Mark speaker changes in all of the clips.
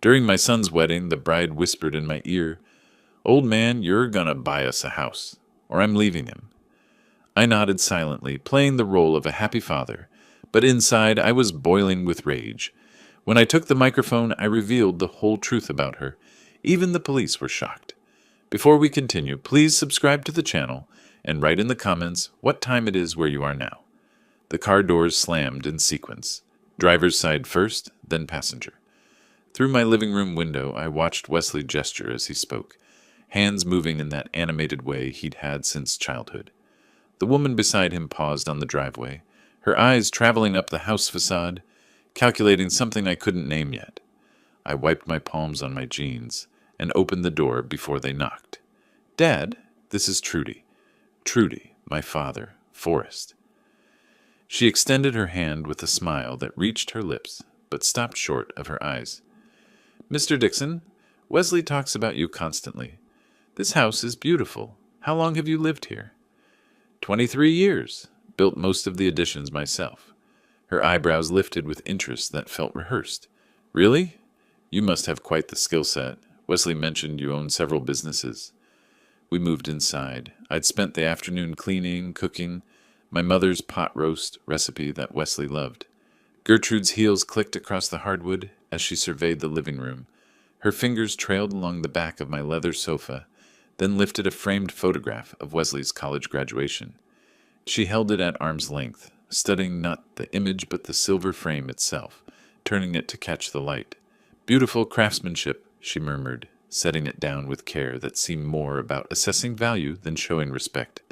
Speaker 1: During my son's wedding, the bride whispered in my ear, "Old man, you're gonna buy us a house, or I'm leaving him." I nodded silently, playing the role of a happy father, but inside I was boiling with rage. When I took the microphone, I revealed the whole truth about her. Even the police were shocked. Before we continue, please subscribe to the channel and write in the comments what time it is where you are now. The car doors slammed in sequence. Driver's side first, then passenger. Through my living room window, I watched Wesley gesture as he spoke, hands moving in that animated way he'd had since childhood. The woman beside him paused on the driveway, her eyes traveling up the house facade, calculating something I couldn't name yet. I wiped my palms on my jeans and opened the door before they knocked. "Dad, this is Trudy." Trudy, my father, Forrest. She extended her hand with a smile that reached her lips, but stopped short of her eyes. "Mr. Dixon, Wesley talks about you constantly. This house is beautiful. How long have you lived here?" 23 years. Built most of the additions myself." Her eyebrows lifted with interest that felt rehearsed. "Really? You must have quite the skill set. Wesley mentioned you own several businesses." We moved inside. I'd spent the afternoon cleaning, cooking, my mother's pot roast recipe that Wesley loved. Gertrude's heels clicked across the hardwood as she surveyed the living room. Her fingers trailed along the back of my leather sofa, then lifted a framed photograph of Wesley's college graduation. She held it at arm's length, studying not the image but the silver frame itself, turning it to catch the light. "Beautiful craftsmanship," she murmured, setting it down with care that seemed more about assessing value than showing respect.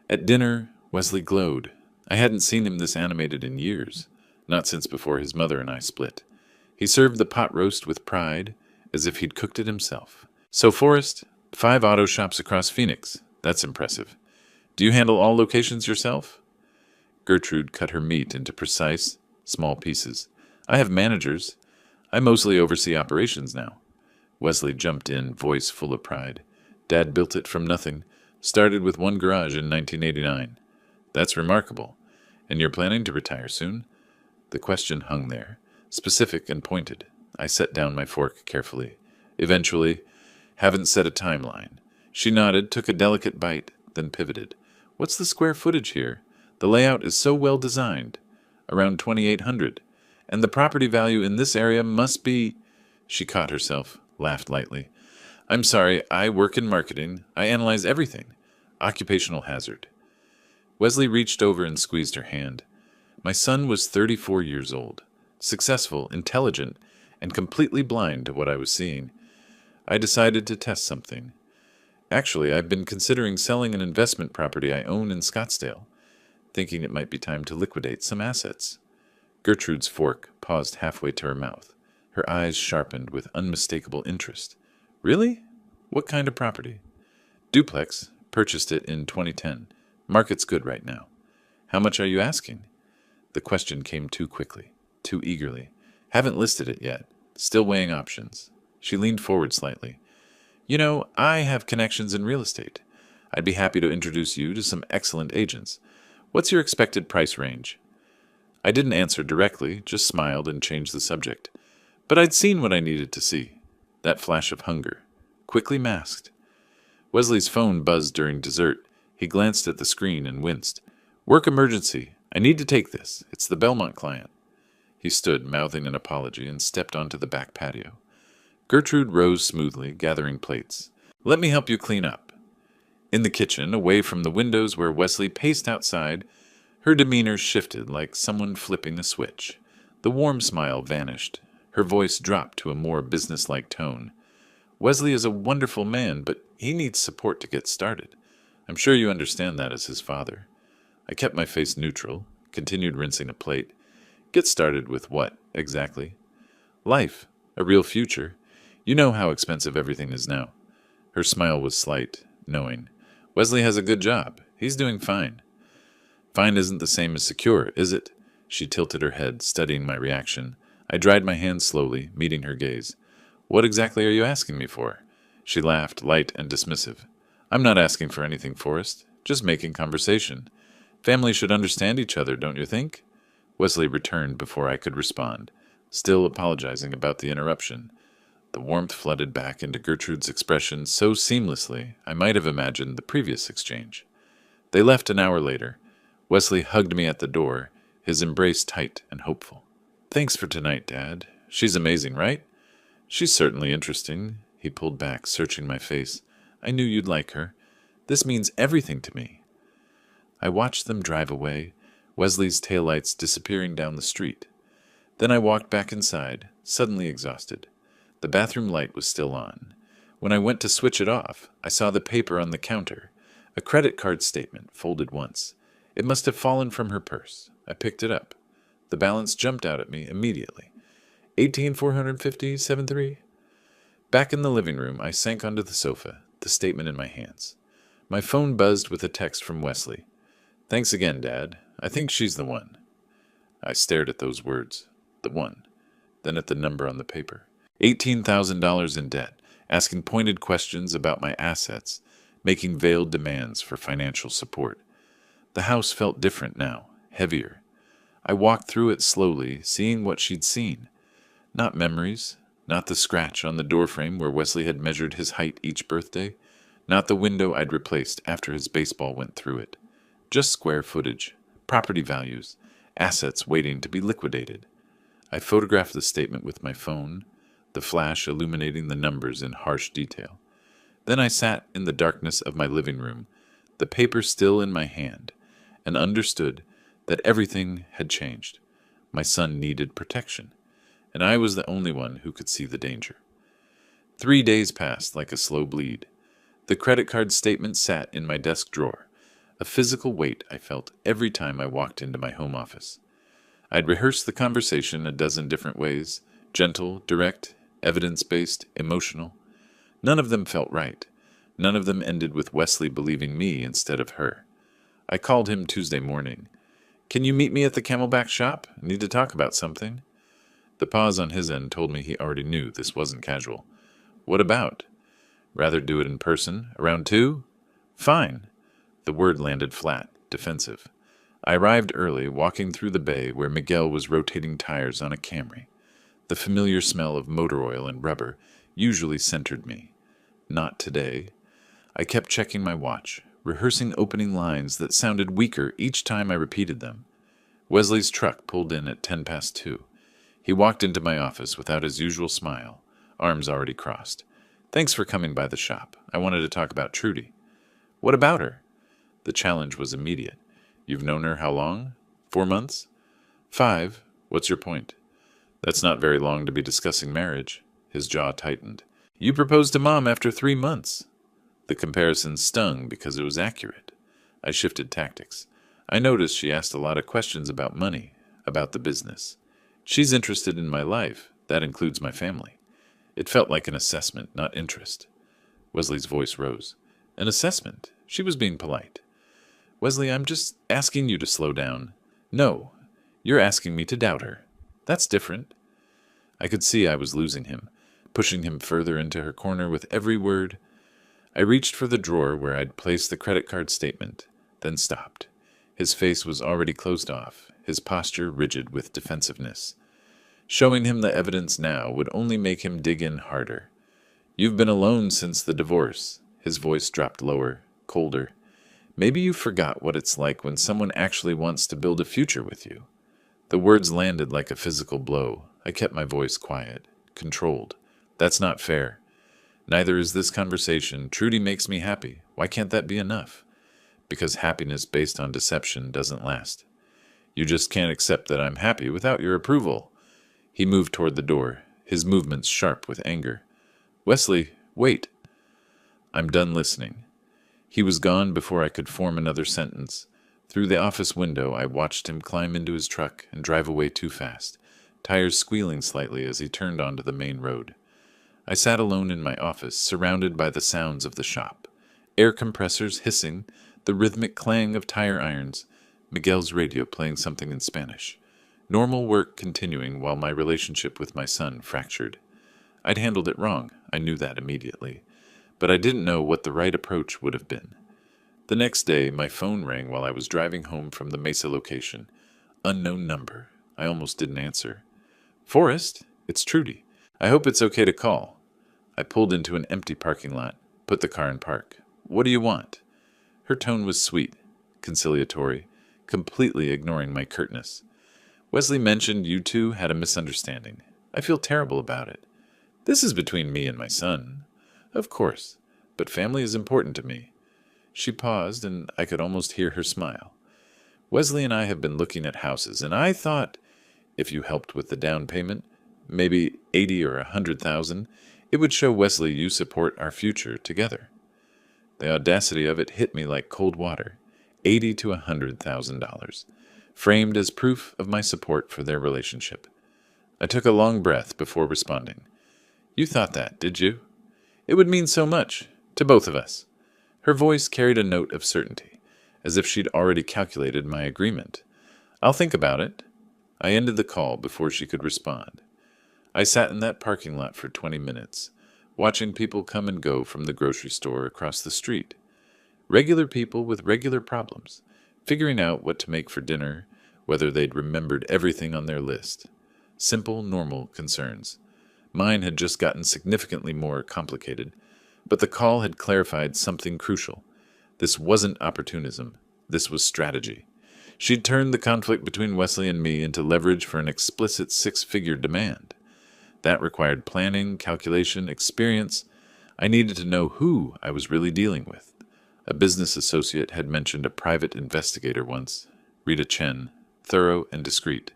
Speaker 1: At dinner, Wesley glowed. I hadn't seen him this animated in years, not since before his mother and I split. He served the pot roast with pride, as if he'd cooked it himself. "So, Forrest, 5 auto shops across Phoenix. That's impressive. Do you handle all locations yourself?" Gertrude cut her meat into precise, small pieces. "I have managers. I mostly oversee operations now." Wesley jumped in, voice full of pride. "Dad built it from nothing. Started with 1 garage in 1989. "That's remarkable. And you're planning to retire soon?" The question hung there, specific and pointed. I set down my fork carefully. "Eventually. Haven't set a timeline." She nodded, took a delicate bite, then pivoted. "What's the square footage here? The layout is so well designed. Around 2,800. And the property value in this area must be—" She caught herself, laughed lightly. "I'm sorry, I work in marketing. I analyze everything. Occupational hazard." Wesley reached over and squeezed her hand. My son was 34 years old, successful, intelligent, and completely blind to what I was seeing. I decided to test something. "Actually, I've been considering selling an investment property I own in Scottsdale, thinking it might be time to liquidate some assets." Gertrude's fork paused halfway to her mouth. Her eyes sharpened with unmistakable interest. "Really? What kind of property?" "Duplex. Purchased it in 2010. Market's good right now." "How much are you asking?" The question came too quickly, too eagerly. "Haven't listed it yet. Still weighing options." She leaned forward slightly. "You know, I have connections in real estate. I'd be happy to introduce you to some excellent agents. What's your expected price range?" I didn't answer directly, just smiled and changed the subject. But I'd seen what I needed to see. That flash of hunger. Quickly masked. Wesley's phone buzzed during dessert. He glanced at the screen and winced. "Work emergency. I need to take this. It's the Belmont client." He stood, mouthing an apology, and stepped onto the back patio. Gertrude rose smoothly, gathering plates. "Let me help you clean up." In the kitchen, away from the windows where Wesley paced outside, her demeanor shifted like someone flipping a switch. The warm smile vanished. Her voice dropped to a more businesslike tone. "Wesley is a wonderful man, but he needs support to get started. I'm sure you understand that as his father." I kept my face neutral, continued rinsing a plate. "Get started with what, exactly?" "Life. A real future. You know how expensive everything is now." Her smile was slight, knowing. "Wesley has a good job. He's doing fine." "Fine isn't the same as secure, is it?" She tilted her head, studying my reaction. I dried my hands slowly, meeting her gaze. "What exactly are you asking me for?" She laughed, light and dismissive. "I'm not asking for anything, Forrest. Just making conversation. Families should understand each other, don't you think?" Wesley returned before I could respond, still apologizing about the interruption. The warmth flooded back into Gertrude's expression so seamlessly I might have imagined the previous exchange. They left an hour later. Wesley hugged me at the door, his embrace tight and hopeful. "Thanks for tonight, Dad. She's amazing, right?" "She's certainly interesting." He pulled back, searching my face. "I knew you'd like her. This means everything to me." I watched them drive away, Wesley's taillights disappearing down the street. Then I walked back inside, suddenly exhausted. The bathroom light was still on. When I went to switch it off, I saw the paper on the counter, a credit card statement folded once. It must have fallen from her purse. I picked it up. The balance jumped out at me immediately. 18,450.73. Back in the living room, I sank onto the sofa, the statement in my hands. My phone buzzed with a text from Wesley. "Thanks again, Dad. I think she's the one." I stared at those words. The one. Then at the number on the paper. $18,000 in debt, asking pointed questions about my assets, making veiled demands for financial support. The house felt different now, heavier. I walked through it slowly, seeing what she'd seen. Not memories, not the scratch on the doorframe where Wesley had measured his height each birthday, not the window I'd replaced after his baseball went through it. Just square footage, property values, assets waiting to be liquidated. I photographed the statement with my phone, the flash illuminating the numbers in harsh detail. Then I sat in the darkness of my living room, the paper still in my hand, and understood that everything had changed. My son needed protection, and I was the only one who could see the danger. 3 days passed like a slow bleed. The credit card statement sat in my desk drawer, a physical weight I felt every time I walked into my home office. I'd rehearsed the conversation a dozen different ways, gentle, direct, evidence-based, emotional. None of them felt right. None of them ended with Wesley believing me instead of her. I called him Tuesday morning. "Can you meet me at the Camelback shop? I need to talk about something." The pause on his end told me he already knew this wasn't casual. "What about?" "Rather do it in person, around 2? "Fine." The word landed flat, defensive. I arrived early, walking through the bay where Miguel was rotating tires on a Camry. The familiar smell of motor oil and rubber usually centered me. Not today. I kept checking my watch, rehearsing opening lines that sounded weaker each time I repeated them. Wesley's truck pulled in at 2:10. He walked into my office without his usual smile, arms already crossed. "Thanks for coming by the shop. I wanted to talk about Trudy." "What about her?" The challenge was immediate. "You've known her how long? 4 months?" 5. What's your point?" "That's not very long to be discussing marriage." His jaw tightened. "You proposed to Mom after 3 months." The comparison stung because it was accurate. I shifted tactics. I noticed she asked a lot of questions about money, about the business. She's interested in my life. That includes my family. It felt like an assessment, not interest. Wesley's voice rose. "An assessment?" She was being polite. "Wesley, I'm just asking you to slow down." "No, you're asking me to doubt her. That's different." I could see I was losing him, pushing him further into her corner with every word. I reached for the drawer where I'd placed the credit card statement, then stopped. His face was already closed off, his posture rigid with defensiveness. Showing him the evidence now would only make him dig in harder. "You've been alone since the divorce." His voice dropped lower, colder. "Maybe you forgot what it's like when someone actually wants to build a future with you." The words landed like a physical blow. I kept my voice quiet, controlled. "That's not fair. Neither is this conversation. Trudy makes me happy. Why can't that be enough?" "Because happiness based on deception doesn't last. You just can't accept that I'm happy without your approval." He moved toward the door, his movements sharp with anger. "Wesley, wait." "I'm done listening." He was gone before I could form another sentence. Through the office window, I watched him climb into his truck and drive away too fast, tires squealing slightly as he turned onto the main road. I sat alone in my office, surrounded by the sounds of the shop. Air compressors hissing, the rhythmic clang of tire irons, Miguel's radio playing something in Spanish. Normal work continuing while my relationship with my son fractured. I'd handled it wrong, I knew that immediately, but I didn't know what the right approach would have been. The next day, my phone rang while I was driving home from the Mesa location. Unknown number. I almost didn't answer. "Forrest, it's Trudy. I hope it's okay to call." I pulled into an empty parking lot, put the car in park. What do you want? Her tone was sweet, conciliatory, completely ignoring my curtness. Wesley mentioned you two had a misunderstanding. I feel terrible about it. This is between me and my son. Of course, but family is important to me. She paused, and I could almost hear her smile. Wesley and I have been looking at houses, and I thought, if you helped with the down payment, maybe 80 or 100,000, it would show Wesley you support our future together. The audacity of it hit me like cold water. 80 to $100,000, framed as proof of my support for their relationship. I took a long breath before responding. You thought that, did you? It would mean so much, to both of us. Her voice carried a note of certainty, as if she'd already calculated my agreement. I'll think about it. I ended the call before she could respond. I sat in that parking lot for 20 minutes, watching people come and go from the grocery store across the street. Regular people with regular problems, figuring out what to make for dinner, whether they'd remembered everything on their list. Simple, normal concerns. Mine had just gotten significantly more complicated, but the call had clarified something crucial. This wasn't opportunism. This was strategy. She'd turned the conflict between Wesley and me into leverage for an explicit six-figure demand. That required planning, calculation, experience. I needed to know who I was really dealing with. A business associate had mentioned a private investigator once, Rita Chen, thorough and discreet.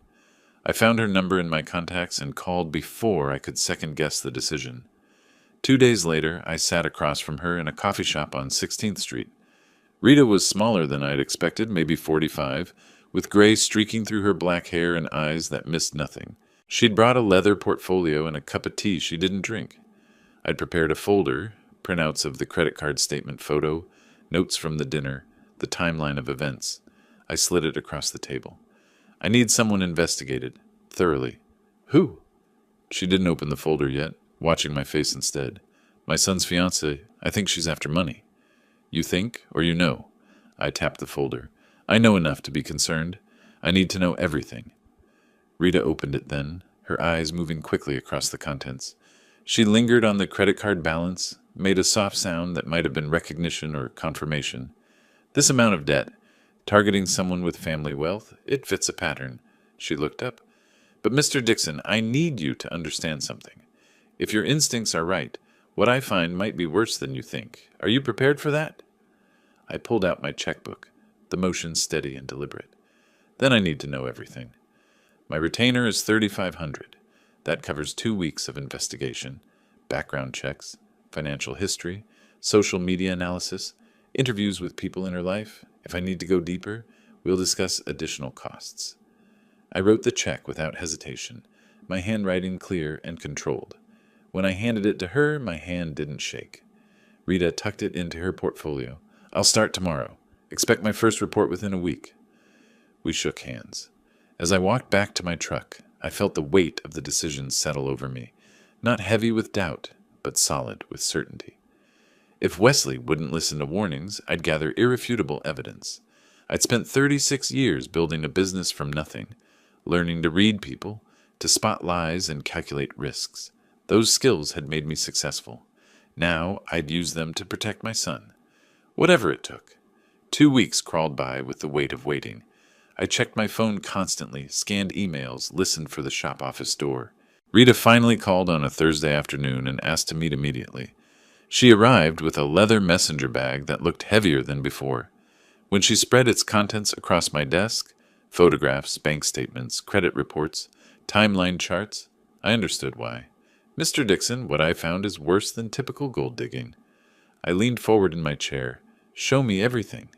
Speaker 1: I found her number in my contacts and called before I could second-guess the decision. 2 days later, I sat across from her in a coffee shop on 16th Street. Rita was smaller than I'd expected, maybe 45, with gray streaking through her black hair and eyes that missed nothing. She'd brought a leather portfolio and a cup of tea she didn't drink. I'd prepared a folder, printouts of the credit card statement photo, notes from the dinner, the timeline of events. I slid it across the table. I need someone investigated, thoroughly. Who? She didn't open the folder yet, watching my face instead. My son's fiancée. I think she's after money. You think, or you know? I tapped the folder. I know enough to be concerned. I need to know everything. Rita opened it then, her eyes moving quickly across the contents. She lingered on the credit card balance, made a soft sound that might have been recognition or confirmation. This amount of debt, targeting someone with family wealth, it fits a pattern. She looked up. But Mr. Dixon, I need you to understand something. If your instincts are right, what I find might be worse than you think. Are you prepared for that? I pulled out my checkbook, the motion steady and deliberate. Then I need to know everything. My retainer is $3,500. That covers 2 weeks of investigation, background checks, financial history, social media analysis, interviews with people in her life. If I need to go deeper, we'll discuss additional costs. I wrote the check without hesitation, my handwriting clear and controlled. When I handed it to her, my hand didn't shake. Rita tucked it into her portfolio. I'll start tomorrow. Expect my first report within a week. We shook hands. As I walked back to my truck, I felt the weight of the decision settle over me, not heavy with doubt, but solid with certainty. If Wesley wouldn't listen to warnings, I'd gather irrefutable evidence. I'd spent 36 years building a business from nothing, learning to read people, to spot lies and calculate risks. Those skills had made me successful. Now I'd use them to protect my son. Whatever it took. 2 weeks crawled by with the weight of waiting. I checked my phone constantly, scanned emails, listened for the shop office door. Rita finally called on a Thursday afternoon and asked to meet immediately. She arrived with a leather messenger bag that looked heavier than before. When she spread its contents across my desk, photographs, bank statements, credit reports, timeline charts, I understood why. Mr. Dixon, what I found is worse than typical gold digging. I leaned forward in my chair. Show me everything.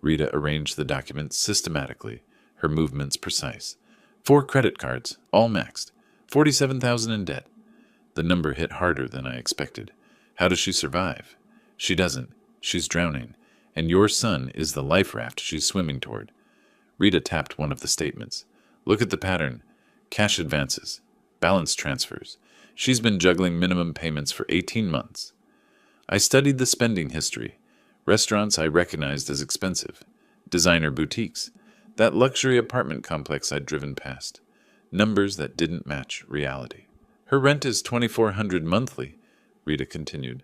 Speaker 1: Rita arranged the documents systematically, her movements precise. 4 credit cards, all maxed. $47,000 in debt. The number hit harder than I expected. How does she survive? She doesn't. She's drowning. And your son is the life raft she's swimming toward. Rita tapped one of the statements. Look at the pattern. Cash advances. Balance transfers. She's been juggling minimum payments for 18 months. I studied the spending history. Restaurants I recognized as expensive. Designer boutiques. That luxury apartment complex I'd driven past. Numbers that didn't match reality. Her rent is $2,400 monthly. Rita continued.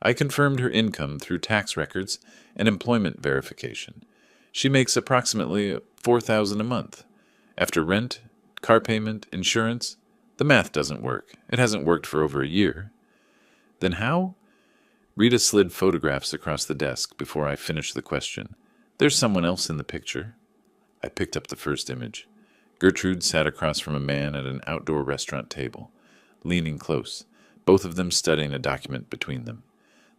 Speaker 1: I confirmed her income through tax records and employment verification. She makes approximately $4,000 a month. After rent, car payment, insurance, the math doesn't work. It hasn't worked for over a year. Then how? Rita slid photographs across the desk before I finished the question. There's someone else in the picture. I picked up the first image. Gertrude sat across from a man at an outdoor restaurant table, leaning close, both of them studying a document between them.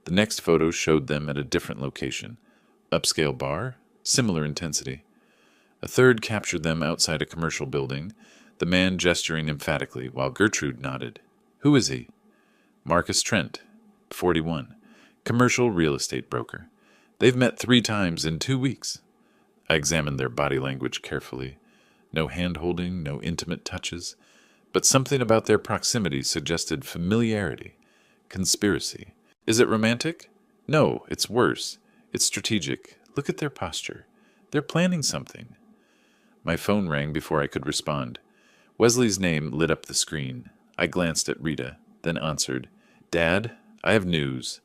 Speaker 1: The next photo showed them at a different location. Upscale bar, similar intensity. A third captured them outside a commercial building, the man gesturing emphatically while Gertrude nodded. Who is he? Marcus Trent, 41, commercial real estate broker. They've met 3 times in 2 weeks. I examined their body language carefully. No hand-holding, no intimate touches, but something about their proximity suggested familiarity, conspiracy. Is it romantic? No, it's worse. It's strategic. Look at their posture. They're planning something. My phone rang before I could respond. Wesley's name lit up the screen. I glanced at Rita, then answered, Dad, I have news.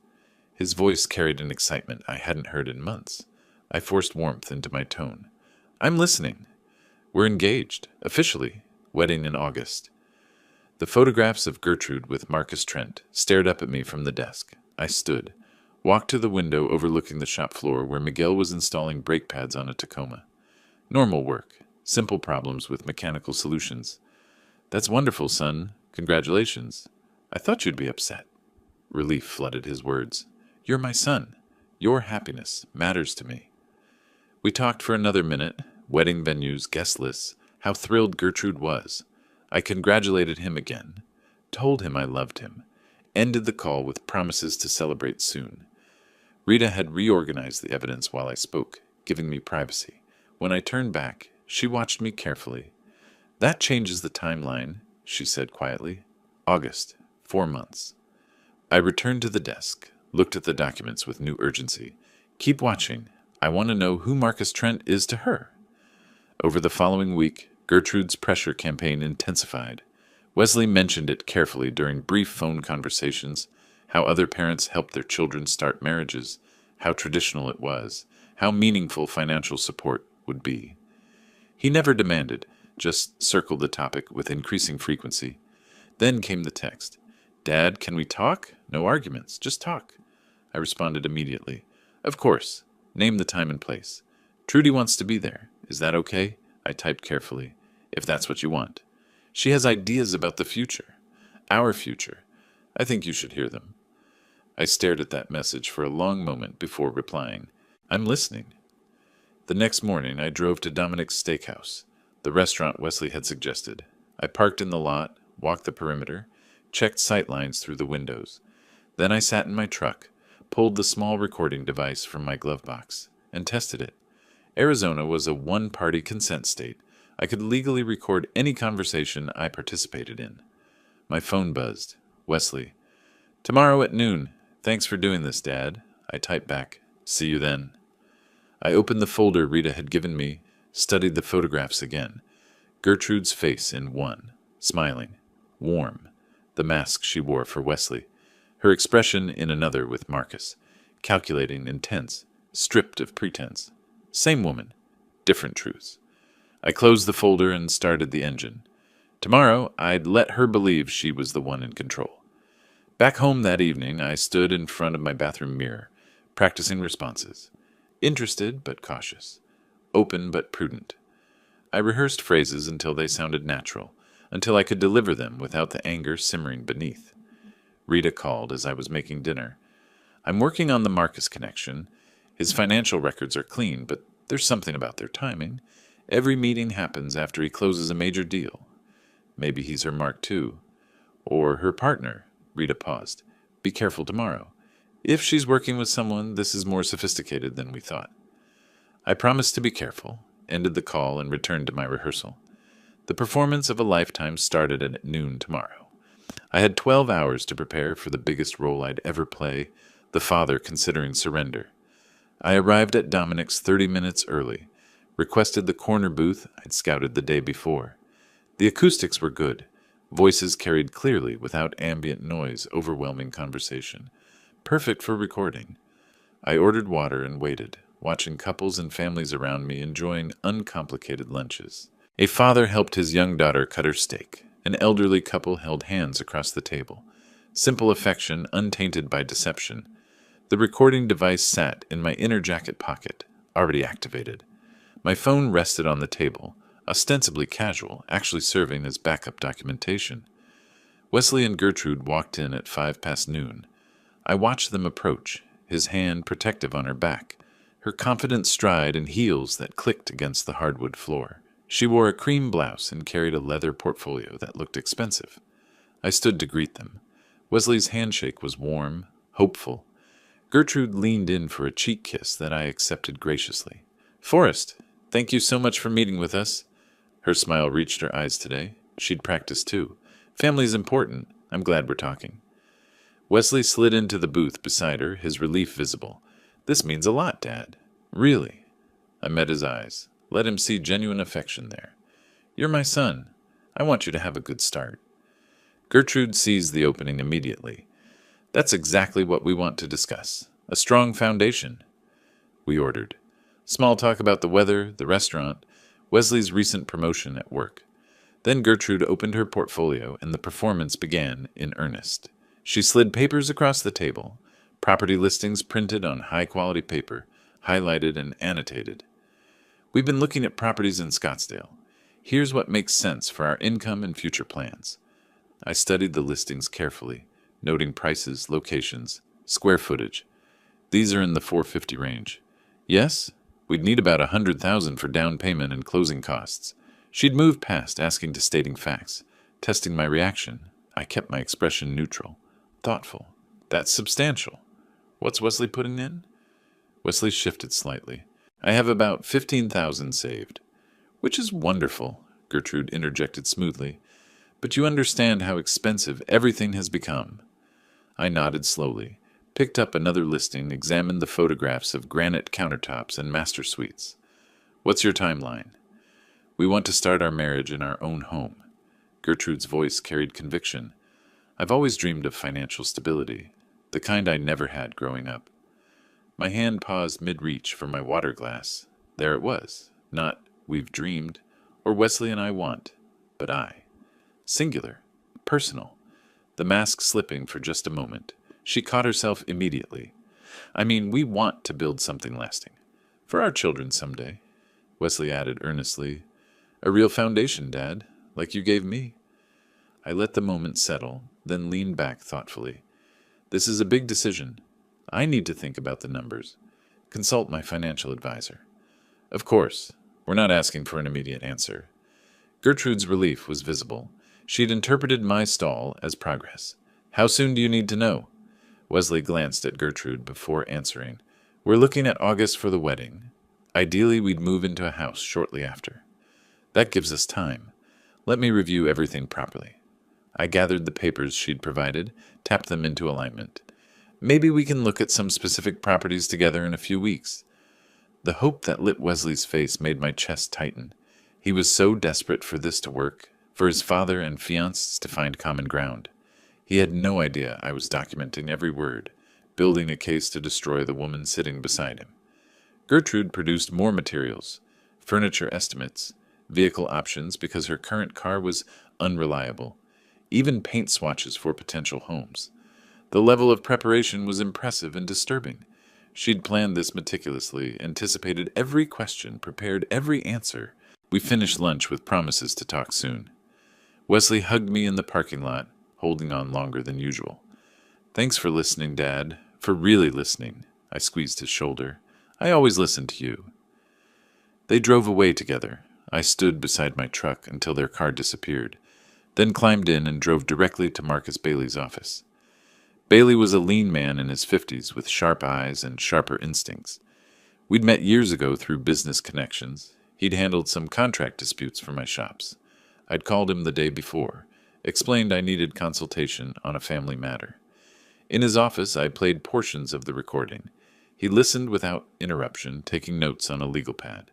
Speaker 1: His voice carried an excitement I hadn't heard in months. I forced warmth into my tone. I'm listening. We're engaged, officially, wedding in August. The photographs of Gertrude with Marcus Trent stared up at me from the desk. I stood, walked to the window overlooking the shop floor where Miguel was installing brake pads on a Tacoma. Normal work, simple problems with mechanical solutions. That's wonderful, son. Congratulations. I thought you'd be upset. Relief flooded his words. You're my son. Your happiness matters to me. We talked for another minute, wedding venues, guest lists, how thrilled Gertrude was. I congratulated him again, told him I loved him, ended the call with promises to celebrate soon. Rita had reorganized the evidence while I spoke, giving me privacy. When I turned back, she watched me carefully. That changes the timeline, she said quietly. August, 4 months. I returned to the desk, looked at the documents with new urgency. Keep watching. I want to know who Marcus Trent is to her. Over the following week, Gertrude's pressure campaign intensified. Wesley mentioned it carefully during brief phone conversations, how other parents helped their children start marriages, how traditional it was, how meaningful financial support would be. He never demanded, just circled the topic with increasing frequency. Then came the text. Dad, can we talk? No arguments, just talk. I responded immediately. Of course. Name the time and place. Trudy wants to be there. Is that okay? I typed carefully. If that's what you want. She has ideas about the future. Our future. I think you should hear them. I stared at that message for a long moment before replying. I'm listening. The next morning, I drove to Dominic's Steakhouse, the restaurant Wesley had suggested. I parked in the lot, walked the perimeter, checked sightlines through the windows. Then I sat in my truck, pulled the small recording device from my glove box, and tested it. Arizona was a one-party consent state. I could legally record any conversation I participated in. My phone buzzed. Wesley. Tomorrow at noon. Thanks for doing this, Dad. I typed back. See you then. I opened the folder Rita had given me, studied the photographs again. Gertrude's face in one, smiling, warm, the mask she wore for Wesley. Her expression in another with Marcus, calculating, intense, stripped of pretense. Same woman, different truths. I closed the folder and started the engine. Tomorrow, I'd let her believe she was the one in control. Back home that evening, I stood in front of my bathroom mirror, practicing responses. Interested but cautious. Open but prudent. I rehearsed phrases until they sounded natural, until I could deliver them without the anger simmering beneath. Rita called as I was making dinner. I'm working on the Marcus connection. His financial records are clean, but there's something about their timing. Every meeting happens after he closes a major deal. Maybe he's her Mark II. Or her partner. Rita paused. Be careful tomorrow. If she's working with someone, this is more sophisticated than we thought. I promised to be careful, ended the call, and returned to my rehearsal. The performance of a lifetime started at noon tomorrow. I had 12 hours to prepare for the biggest role I'd ever play, the father considering surrender. I arrived at Dominic's 30 minutes early, requested the corner booth I'd scouted the day before. The acoustics were good. Voices carried clearly without ambient noise overwhelming conversation. Perfect for recording. I ordered water and waited, watching couples and families around me enjoying uncomplicated lunches. A father helped his young daughter cut her steak. An elderly couple held hands across the table. Simple affection untainted by deception. The recording device sat in my inner jacket pocket, already activated. My phone rested on the table, ostensibly casual, actually serving as backup documentation. Wesley and Gertrude walked in at noon. I watched them approach, his hand protective on her back, her confident stride and heels that clicked against the hardwood floor. She wore a cream blouse and carried a leather portfolio that looked expensive. I stood to greet them. Wesley's handshake was warm, hopeful. Gertrude leaned in for a cheek kiss that I accepted graciously. "Forrest, thank you so much for meeting with us." Her smile reached her eyes today. She'd practiced too. "Family's important. I'm glad we're talking." Wesley slid into the booth beside her, his relief visible. "This means a lot, Dad." "Really?" I met his eyes. Let him see genuine affection there. "You're my son. I want you to have a good start." Gertrude seized the opening immediately. "That's exactly what we want to discuss. A strong foundation." We ordered. Small talk about the weather, the restaurant, Wesley's recent promotion at work. Then Gertrude opened her portfolio and the performance began in earnest. She slid papers across the table, property listings printed on high-quality paper, highlighted and annotated. "We've been looking at properties in Scottsdale. Here's what makes sense for our income and future plans." I studied the listings carefully, noting prices, locations, square footage. "These are in the 450 range." "Yes? We'd need about 100,000 for down payment and closing costs." She'd moved past asking to stating facts, testing my reaction. I kept my expression neutral, thoughtful. "That's substantial. What's Wesley putting in?" Wesley shifted slightly. "I have about 15,000 saved." "Which is wonderful," Gertrude interjected smoothly. "But you understand how expensive everything has become." I nodded slowly, picked up another listing, examined the photographs of granite countertops and master suites. "What's your timeline?" "We want to start our marriage in our own home." Gertrude's voice carried conviction. "I've always dreamed of financial stability, the kind I never had growing up." My hand paused mid-reach for my water glass. There it was. Not "we've dreamed," or "Wesley and I want," but I. Singular. Personal. The mask slipping for just a moment. She caught herself immediately. "I mean, we want to build something lasting. For our children someday." Wesley added earnestly, "A real foundation, Dad, like you gave me." I let the moment settle, then leaned back thoughtfully. "This is a big decision. I need to think about the numbers. Consult my financial advisor." "Of course. We're not asking for an immediate answer." Gertrude's relief was visible. She'd interpreted my stall as progress. "How soon do you need to know?" Wesley glanced at Gertrude before answering. "We're looking at August for the wedding. Ideally, we'd move into a house shortly after." "That gives us time. Let me review everything properly." I gathered the papers she'd provided, tapped them into alignment. "Maybe we can look at some specific properties together in a few weeks." The hope that lit Wesley's face made my chest tighten. He was so desperate for this to work, for his father and fiancée to find common ground. He had no idea I was documenting every word, building a case to destroy the woman sitting beside him. Gertrude produced more materials, furniture estimates, vehicle options because her current car was unreliable, even paint swatches for potential homes. The level of preparation was impressive and disturbing. She'd planned this meticulously, anticipated every question, prepared every answer. We finished lunch with promises to talk soon. Wesley hugged me in the parking lot, holding on longer than usual. "Thanks for listening, Dad, for really listening." I squeezed his shoulder. "I always listen to you." They drove away together. I stood beside my truck until their car disappeared, then climbed in and drove directly to Marcus Bailey's office. Bailey was a lean man in his 50s with sharp eyes and sharper instincts. We'd met years ago through business connections. He'd handled some contract disputes for my shops. I'd called him the day before, explained I needed consultation on a family matter. In his office, I played portions of the recording. He listened without interruption, taking notes on a legal pad.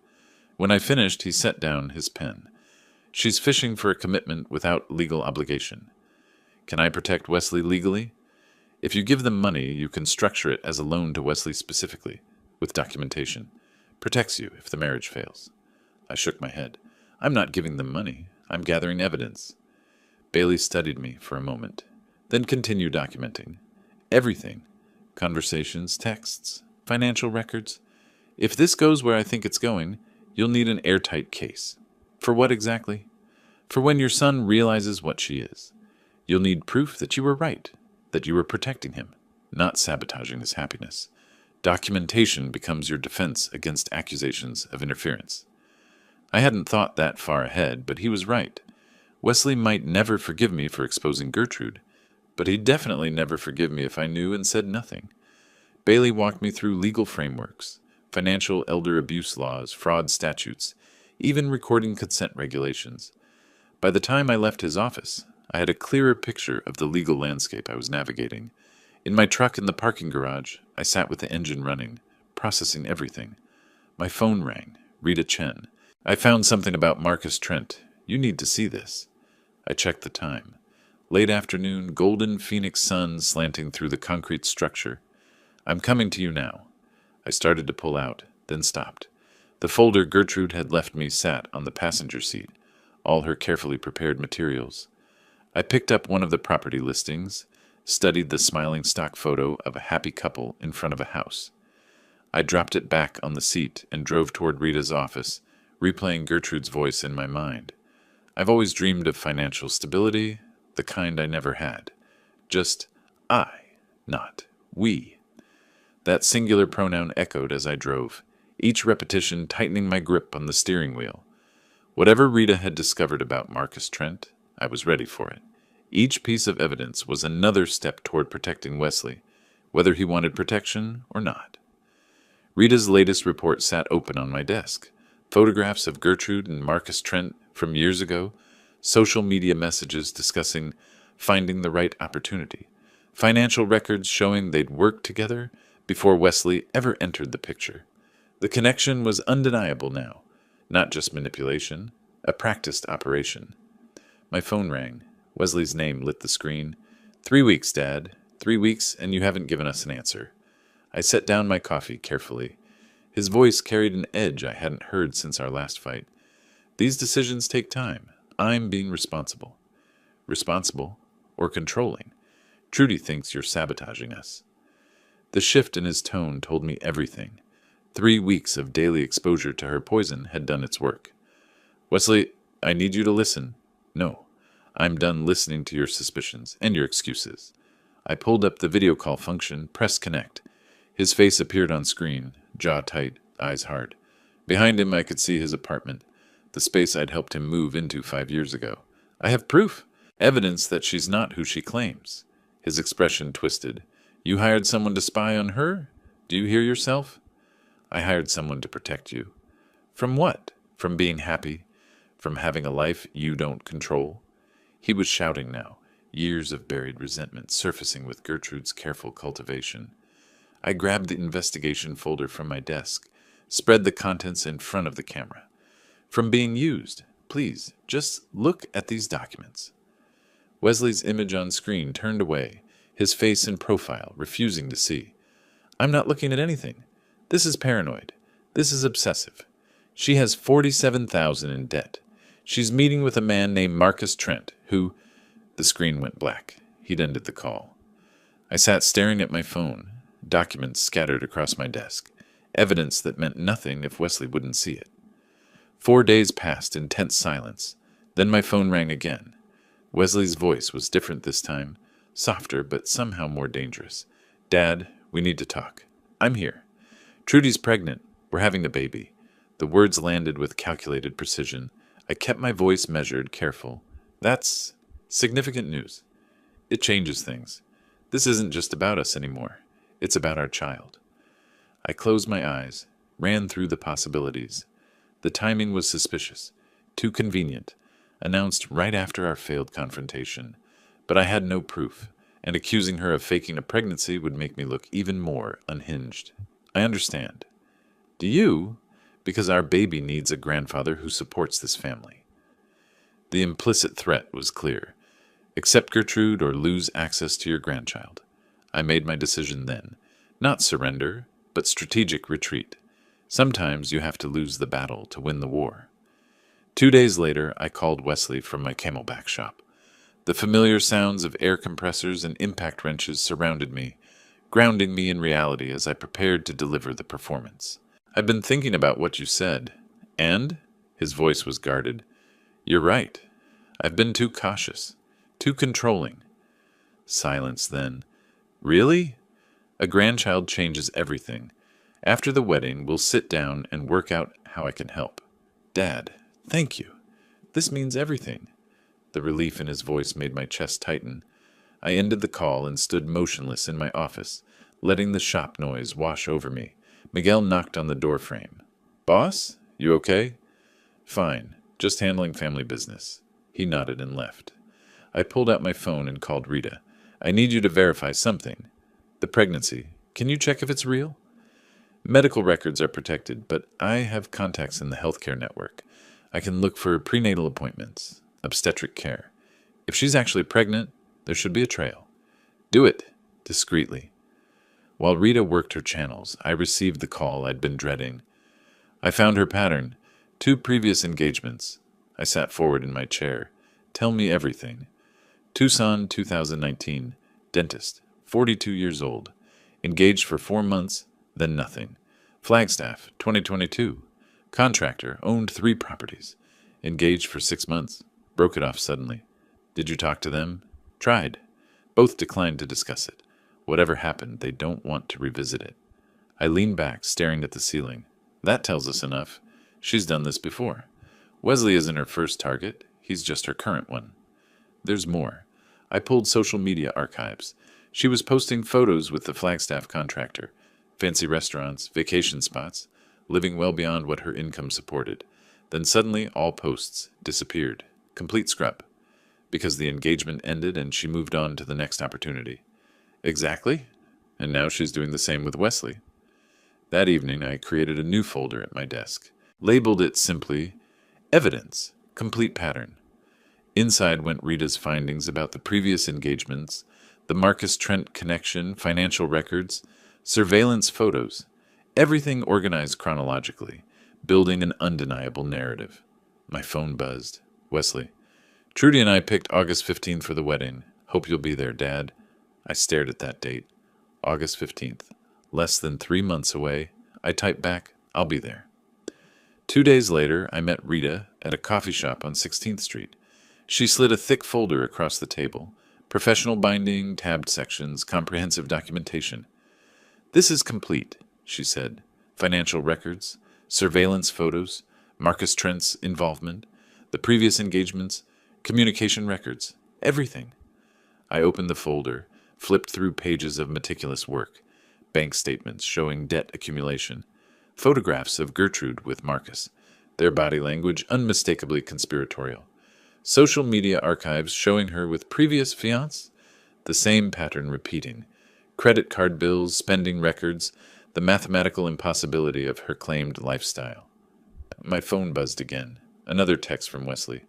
Speaker 1: When I finished, he set down his pen. She's fishing for a commitment without legal obligation. Can I protect Wesley legally? If you give them money, you can structure it as a loan to Wesley specifically, with documentation. Protects you if the marriage fails. I shook my head. I'm not giving them money. I'm gathering evidence. Bailey studied me for a moment, then continued documenting. Everything. Conversations, texts, financial records. If this goes where I think it's going, you'll need an airtight case. For what exactly? For when your son realizes what she is. You'll need proof that you were right, that you were protecting him, not sabotaging his happiness. Documentation becomes your defense against accusations of interference. I hadn't thought that far ahead, but he was right. Wesley might never forgive me for exposing Gertrude, but he'd definitely never forgive me if I knew and said nothing. Bailey walked me through legal frameworks, financial elder abuse laws, fraud statutes, even recording consent regulations. By the time I left his office, I had a clearer picture of the legal landscape I was navigating. In my truck in the parking garage, I sat with the engine running, processing everything. My phone rang. Rita Chen. I found something about Marcus Trent. You need to see this. I checked the time. Late afternoon, golden phoenix sun slanting through the concrete structure. I'm coming to you now. I started to pull out, then stopped. The folder Gertrude had left me sat on the passenger seat, all her carefully prepared materials. I picked up one of the property listings, studied the smiling stock photo of a happy couple in front of a house. I dropped it back on the seat and drove toward Rita's office, replaying Gertrude's voice in my mind. I've always dreamed of financial stability, the kind I never had. Just I, not we. That singular pronoun echoed as I drove, each repetition tightening my grip on the steering wheel. Whatever Rita had discovered about Marcus Trent, I was ready for it. Each piece of evidence was another step toward protecting Wesley, whether he wanted protection or not. Rita's latest report sat open on my desk. Photographs of Gertrude and Marcus Trent from years ago, social media messages discussing finding the right opportunity, financial records showing they'd worked together before Wesley ever entered the picture. The connection was undeniable now, not just manipulation, a practiced operation. My phone rang. Wesley's name lit the screen. 3 weeks, Dad. 3 weeks, and you haven't given us an answer. I set down my coffee carefully. His voice carried an edge I hadn't heard since our last fight. These decisions take time. I'm being responsible. Responsible? Or controlling? Trudy thinks you're sabotaging us. The shift in his tone told me everything. 3 weeks of daily exposure to her poison had done its work. Wesley, I need you to listen. No, I'm done listening to your suspicions and your excuses. I pulled up the video call function, pressed connect. His face appeared on screen, jaw tight, eyes hard. Behind him I could see his apartment, the space I'd helped him move into 5 years ago. I have proof, evidence that she's not who she claims. His expression twisted. You hired someone to spy on her? Do you hear yourself? I hired someone to protect you. From what? From being happy? From having a life you don't control? He was shouting now, years of buried resentment surfacing with Gertrude's careful cultivation. I grabbed the investigation folder from my desk, spread the contents in front of the camera. From being used, please, just look at these documents. Wesley's image on screen turned away, his face in profile, refusing to see. I'm not looking at anything. This is paranoid. This is obsessive. She has $47,000 in debt. She's meeting with a man named Marcus Trent, who... The screen went black. He'd ended the call. I sat staring at my phone, documents scattered across my desk, evidence that meant nothing if Wesley wouldn't see it. 4 days passed in tense silence. Then my phone rang again. Wesley's voice was different this time, softer but somehow more dangerous. Dad, we need to talk. I'm here. Trudy's pregnant. We're having a baby. The words landed with calculated precision. I kept my voice measured, careful. That's significant news. It changes things. This isn't just about us anymore. It's about our child. I closed my eyes, ran through the possibilities. The timing was suspicious, too convenient, announced right after our failed confrontation. But I had no proof, and accusing her of faking a pregnancy would make me look even more unhinged. I understand. Do you? Because our baby needs a grandfather who supports this family. The implicit threat was clear. Accept Gertrude or lose access to your grandchild. I made my decision then. Not surrender, but strategic retreat. Sometimes you have to lose the battle to win the war. 2 days later, I called Wesley from my camelback shop. The familiar sounds of air compressors and impact wrenches surrounded me, grounding me in reality as I prepared to deliver the performance. "I've been thinking about what you said. And?" His voice was guarded. "You're right. I've been too cautious, too controlling." Silence then. "Really?" "A grandchild changes everything. After the wedding, we'll sit down and work out how I can help." "Dad, thank you. This means everything." The relief in his voice made my chest tighten. I ended the call and stood motionless in my office, letting the shop noise wash over me. Miguel knocked on the door frame. "Boss, you okay?" "Fine, just handling family business." He nodded and left. I pulled out my phone and called Rita. "I need you to verify something. The pregnancy. Can you check if it's real?" "Medical records are protected, but I have contacts in the healthcare network. I can look for prenatal appointments, obstetric care. If she's actually pregnant, there should be a trail." "Do it," discreetly. While Rita worked her channels, I received the call I'd been dreading. I found her pattern. 2 previous engagements. I sat forward in my chair. "Tell me everything." Tucson, 2019. Dentist, 42 years old. Engaged for 4 months, then nothing. Flagstaff, 2022. Contractor, owned 3 properties. Engaged for 6 months. Broke it off suddenly. "Did you talk to them?" "Tried. Both declined to discuss it. Whatever happened, they don't want to revisit it." I leaned back, staring at the ceiling. That tells us enough. She's done this before. Wesley isn't her first target. He's just her current one. There's more. I pulled social media archives. She was posting photos with the Flagstaff contractor. Fancy restaurants, vacation spots, living well beyond what her income supported. Then suddenly, all posts disappeared. Complete scrub. Because the engagement ended and she moved on to the next opportunity. Exactly. And now she's doing the same with Wesley. That evening, I created a new folder at my desk. Labeled it simply, Evidence, Complete Pattern. Inside went Rita's findings about the previous engagements, the Marcus Trent connection, financial records, surveillance photos, everything organized chronologically, building an undeniable narrative. My phone buzzed. "Wesley, Trudy and I picked August 15th for the wedding. Hope you'll be there, Dad." I stared at that date. August 15th. Less than 3 months away. I typed back, "I'll be there." 2 days later, I met Rita at a coffee shop on 16th Street. She slid a thick folder across the table. Professional binding, tabbed sections, comprehensive documentation. "This is complete," she said. "Financial records, surveillance photos, Marcus Trent's involvement, the previous engagements, communication records, everything." I opened the folder, flipped through pages of meticulous work, bank statements showing debt accumulation, photographs of Gertrude with Marcus, their body language unmistakably conspiratorial, social media archives showing her with previous fiancés, the same pattern repeating, credit card bills, spending records, the mathematical impossibility of her claimed lifestyle. My phone buzzed again. Another text from Wesley.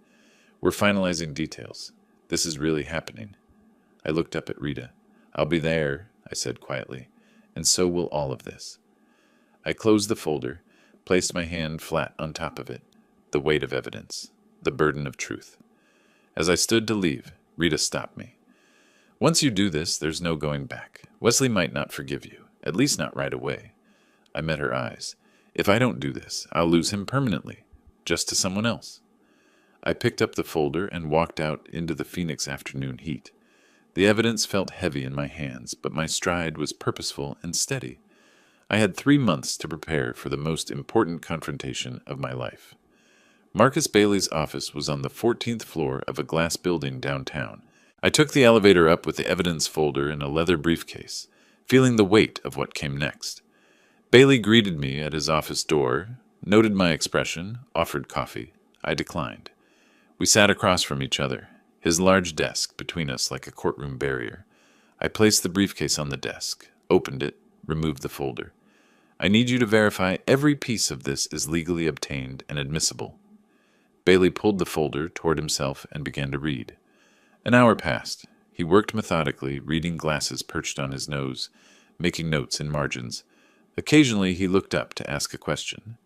Speaker 1: "We're finalizing details. This is really happening." I looked up at Rita. "I'll be there," I said quietly, "and so will all of this." I closed the folder, placed my hand flat on top of it. The weight of evidence, the burden of truth. As I stood to leave, Rita stopped me. "Once you do this, there's no going back. Wesley might not forgive you, at least not right away." I met her eyes. "If I don't do this, I'll lose him permanently, just to someone else." I picked up the folder and walked out into the Phoenix afternoon heat. The evidence felt heavy in my hands, but my stride was purposeful and steady. I had 3 months to prepare for the most important confrontation of my life. Marcus Bailey's office was on the 14th floor of a glass building downtown. I took the elevator up with the evidence folder in a leather briefcase, feeling the weight of what came next. Bailey greeted me at his office door, noted my expression, offered coffee. I declined. We sat across from each other, his large desk between us like a courtroom barrier. I placed the briefcase on the desk, opened it, removed the folder. "I need you to verify every piece of this is legally obtained and admissible." Bailey pulled the folder toward himself and began to read. An hour passed. He worked methodically, reading glasses perched on his nose, making notes in margins. Occasionally he looked up to ask a question.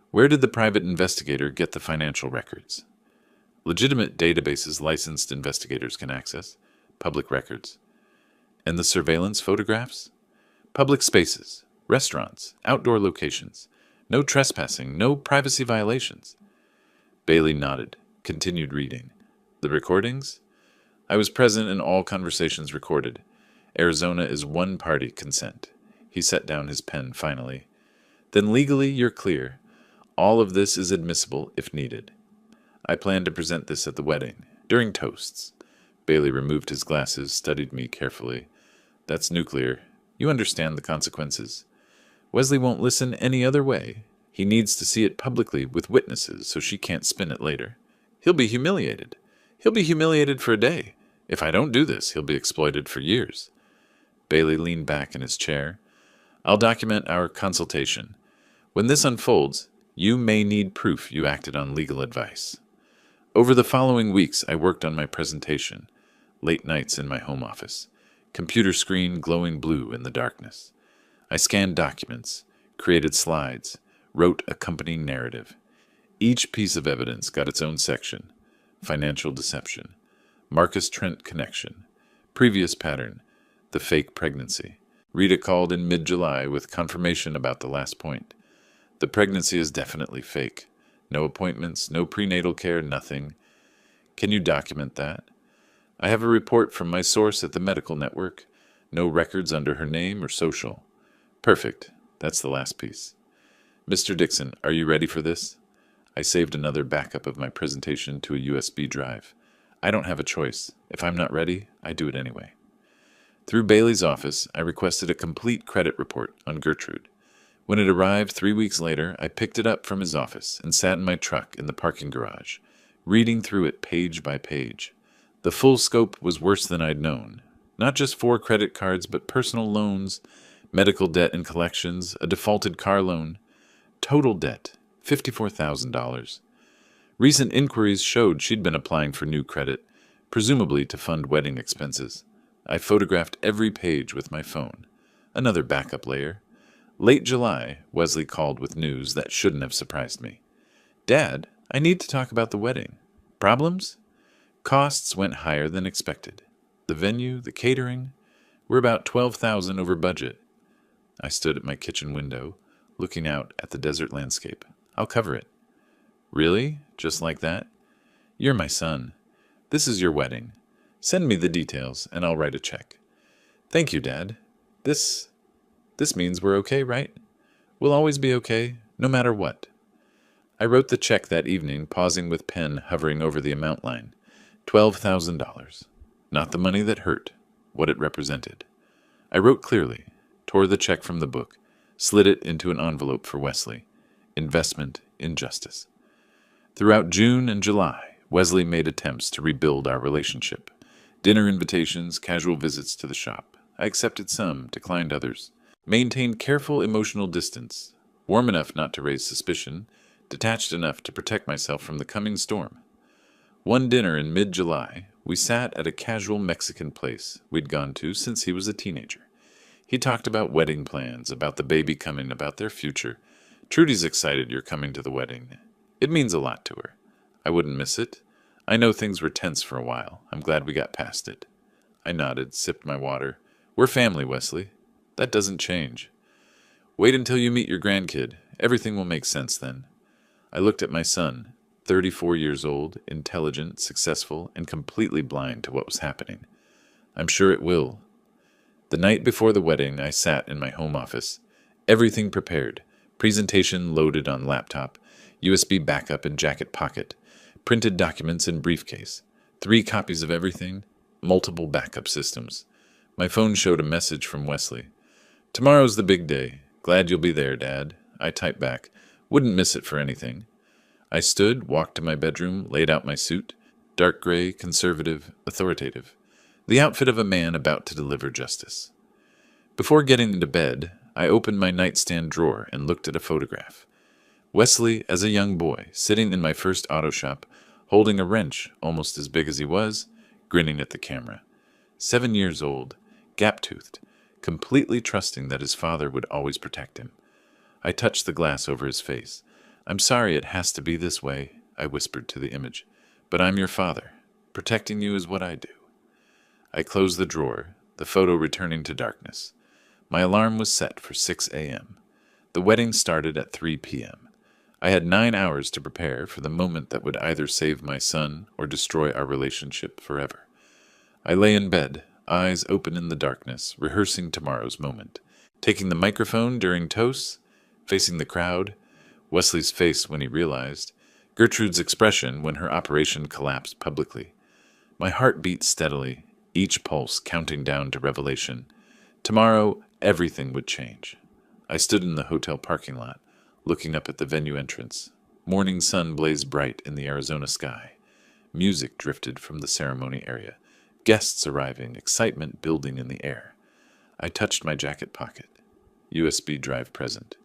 Speaker 1: Where did the private investigator get the financial records? Legitimate databases licensed investigators can access. Public records. And the surveillance photographs? Public spaces, restaurants, outdoor locations. No trespassing, no privacy violations. Bailey nodded, continued reading. The recordings? I was present in all conversations recorded. Arizona is one-party consent. He set down his pen finally. Then legally you're clear. All of this is admissible if needed. I plan to present this at the wedding, during toasts. Bailey removed his glasses, studied me carefully. That's nuclear. You understand the consequences. Wesley won't listen any other way. He needs to see it publicly with witnesses so she can't spin it later. He'll be humiliated. He'll be humiliated for a day. If I don't do this, he'll be exploited for years. Bailey leaned back in his chair. I'll document our consultation. When this unfolds, you may need proof you acted on legal advice. Over the following weeks, I worked on my presentation, late nights in my home office, computer screen glowing blue in the darkness. I scanned documents, created slides, wrote accompanying narrative. Each piece of evidence got its own section. Financial deception, Marcus Trent connection, previous pattern, the fake pregnancy. Rita called in mid-July with confirmation about the last point. The pregnancy is definitely fake. No appointments, no prenatal care, nothing. Can you document that? I have a report from my source at the medical network. No records under her name or social. Perfect. That's the last piece. Mr. Dixon, are you ready for this? I saved another backup of my presentation to a USB drive. I don't have a choice. If I'm not ready, I do it anyway. Through Bailey's office, I requested a complete credit report on Gertrude. When it arrived 3 weeks later, I picked it up from his office and sat in my truck in the parking garage, reading through it page by page. The full scope was worse than I'd known. Not just 4 credit cards, but personal loans, medical debt and collections, a defaulted car loan. Total debt, $54,000. Recent inquiries showed she'd been applying for new credit, presumably to fund wedding expenses. I photographed every page with my phone. Another backup layer. Late July, Wesley called with news that shouldn't have surprised me. Dad, I need to talk about the wedding. Problems? Costs went higher than expected. The venue, the catering, we're about $12,000 over budget. I stood at my kitchen window, looking out at the desert landscape. I'll cover it. Really? Just like that? You're my son. This is your wedding. Send me the details, and I'll write a check. Thank you, Dad. This means we're okay, right? We'll always be okay, no matter what. I wrote the check that evening, pausing with pen hovering over the amount line. $12,000. Not the money that hurt, what it represented. I wrote clearly, tore the check from the book, slid it into an envelope for Wesley. Investment in justice. Throughout June and July, Wesley made attempts to rebuild our relationship. Dinner invitations, casual visits to the shop. I accepted some, declined others. Maintained careful emotional distance, warm enough not to raise suspicion, detached enough to protect myself from the coming storm. One dinner in mid-July, we sat at a casual Mexican place we'd gone to since he was a teenager. He talked about wedding plans, about the baby coming, about their future. Trudy's excited you're coming to the wedding. It means a lot to her. I wouldn't miss it. I know things were tense for a while. I'm glad we got past it. I nodded, sipped my water. We're family, Wesley. That doesn't change. Wait until you meet your grandkid. Everything will make sense then. I looked at my son, 34 years old, intelligent, successful, and completely blind to what was happening. I'm sure it will. The night before the wedding, I sat in my home office. Everything prepared. Presentation loaded on laptop, USB backup in jacket pocket, printed documents in briefcase, 3 copies of everything, multiple backup systems. My phone showed a message from Wesley. Tomorrow's the big day. Glad you'll be there, Dad. I typed back. Wouldn't miss it for anything. I stood, walked to my bedroom, laid out my suit. Dark gray, conservative, authoritative. The outfit of a man about to deliver justice. Before getting into bed, I opened my nightstand drawer and looked at a photograph. Wesley as a young boy, sitting in my first auto shop, holding a wrench almost as big as he was, grinning at the camera. 7 years old, gap-toothed, completely trusting that his father would always protect him. I touched the glass over his face. "I'm sorry it has to be this way," I whispered to the image, "but I'm your father. Protecting you is what I do." I closed the drawer, the photo returning to darkness. My alarm was set for 6 a.m. The wedding started at 3 p.m. I had 9 hours to prepare for the moment that would either save my son or destroy our relationship forever. I lay in bed, eyes open in the darkness, rehearsing tomorrow's moment, taking the microphone during toasts, facing the crowd, Wesley's face when he realized, Gertrude's expression when her operation collapsed publicly. My heart beat steadily, each pulse counting down to revelation. Tomorrow, everything would change. I stood in the hotel parking lot, looking up at the venue entrance. Morning sun blazed bright in the Arizona sky. Music drifted from the ceremony area. Guests arriving, excitement building in the air. I touched my jacket pocket. USB drive present.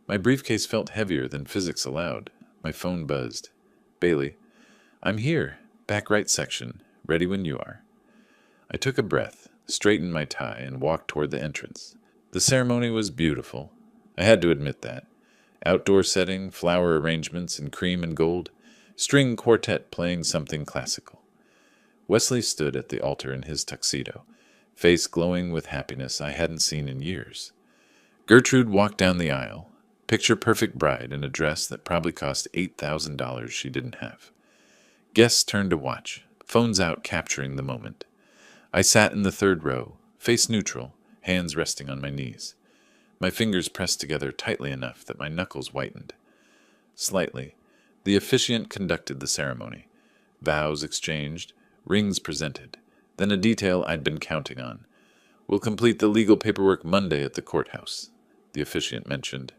Speaker 1: My briefcase felt heavier than physics allowed. My phone buzzed. "Bailey, I'm here, back right section, ready when you are." I took a breath, straightened my tie, and walked toward the entrance. The ceremony was beautiful. I had to admit that. Outdoor setting, flower arrangements in cream and gold, string quartet playing something classical. Wesley stood at the altar in his tuxedo, face glowing with happiness I hadn't seen in years. Gertrude walked down the aisle, picture-perfect bride in a dress that probably cost $8,000 she didn't have. Guests turned to watch, phones out capturing the moment. I sat in the third row, face neutral, hands resting on my knees. My fingers pressed together tightly enough that my knuckles whitened. Slightly, the officiant conducted the ceremony. Vows exchanged, rings presented, then a detail I'd been counting on. "We'll complete the legal paperwork Monday at the courthouse," the officiant mentioned.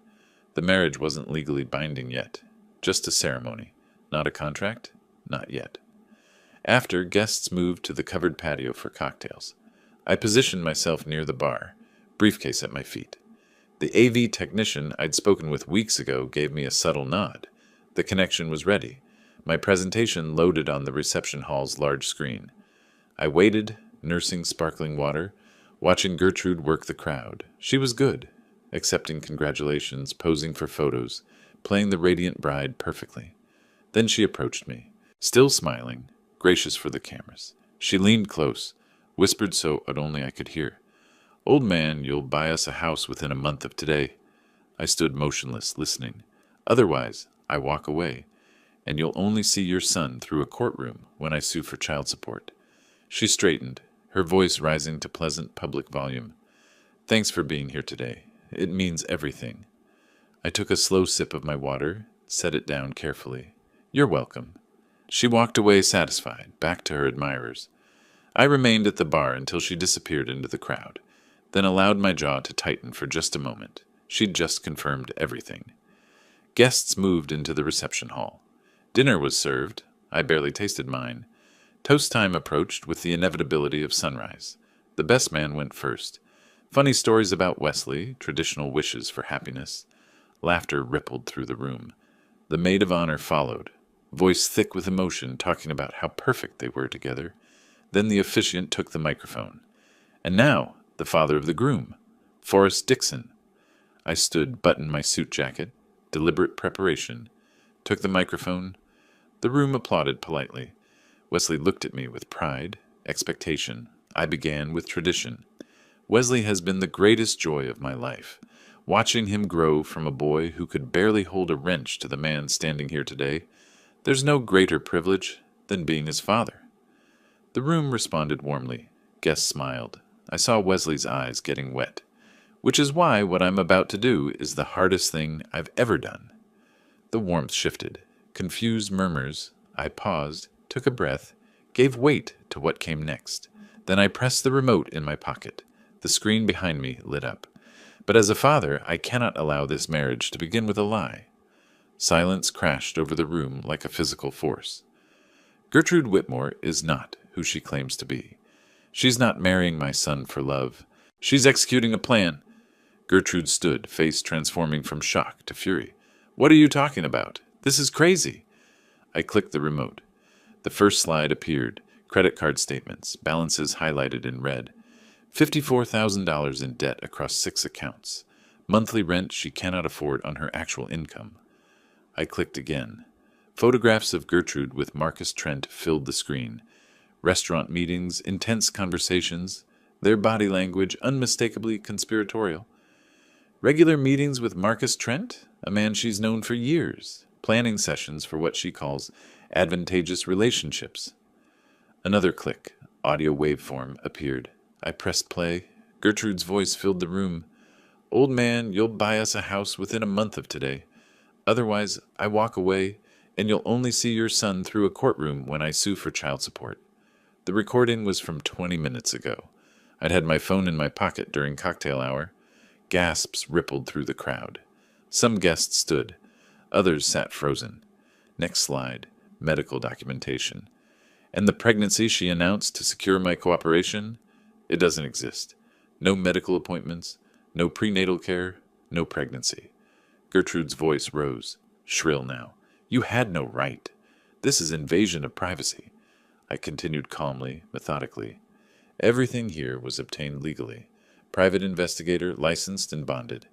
Speaker 1: The marriage wasn't legally binding yet, just a ceremony, not a contract, not yet. After, guests moved to the covered patio for cocktails. I positioned myself near the bar, briefcase at my feet. The AV technician I'd spoken with weeks ago gave me a subtle nod. The connection was ready. My presentation loaded on the reception hall's large screen. I waited, nursing sparkling water, watching Gertrude work the crowd. She was good, accepting congratulations, posing for photos, playing the radiant bride perfectly. Then she approached me, still smiling, gracious for the cameras. She leaned close, whispered so only I could hear. "Old man, you'll buy us a house within a month of today." I stood motionless, listening. "Otherwise, I walk away, and you'll only see your son through a courtroom when I sue for child support." She straightened, her voice rising to pleasant public volume. "Thanks for being here today. It means everything." I took a slow sip of my water, set it down carefully. "You're welcome." She walked away satisfied, back to her admirers. I remained at the bar until she disappeared into the crowd, then allowed my jaw to tighten for just a moment. She'd just confirmed everything. Guests moved into the reception hall. Dinner was served. I barely tasted mine. Toast time approached with the inevitability of sunrise. The best man went first. Funny stories about Wesley, traditional wishes for happiness. Laughter rippled through the room. The maid of honor followed, voice thick with emotion, talking about how perfect they were together. Then the officiant took the microphone. "And now, the father of the groom, Forrest Dixon." I stood, buttoned my suit jacket, deliberate preparation, took the microphone. The room applauded politely. Wesley looked at me with pride, expectation. I began with tradition. "Wesley has been the greatest joy of my life. Watching him grow from a boy who could barely hold a wrench to the man standing here today, there's no greater privilege than being his father." The room responded warmly. Guests smiled. I saw Wesley's eyes getting wet, which is why what I'm about to do is the hardest thing I've ever done. The warmth shifted. Confused murmurs. I paused, took a breath, gave weight to what came next. Then I pressed the remote in my pocket. The screen behind me lit up. But as a father, I cannot allow this marriage to begin with a lie. Silence crashed over the room like a physical force. Gertrude Whitmore is not who she claims to be. She's not marrying my son for love. She's executing a plan. Gertrude stood, face transforming from shock to fury. "What are you talking about? This is crazy." I clicked the remote. The first slide appeared, credit card statements, balances highlighted in red. $54,000 in debt across 6 accounts. Monthly rent she cannot afford on her actual income. I clicked again. Photographs of Gertrude with Marcus Trent filled the screen. Restaurant meetings, intense conversations, their body language unmistakably conspiratorial. Regular meetings with Marcus Trent, a man she's known for years, planning sessions for what she calls advantageous relationships. Another click, audio waveform, appeared. I pressed play. Gertrude's voice filled the room. "Old man, you'll buy us a house within a month of today. Otherwise, I walk away, and you'll only see your son through a courtroom when I sue for child support." The recording was from 20 minutes ago. I'd had my phone in my pocket during cocktail hour. Gasps rippled through the crowd. Some guests stood. Others sat frozen. Next slide, medical documentation. And the pregnancy she announced to secure my cooperation? It doesn't exist. No medical appointments, no prenatal care, no pregnancy. Gertrude's voice rose, shrill now. "You had no right. This is invasion of privacy." I continued calmly, methodically. Everything here was obtained legally. Private investigator, licensed and bonded.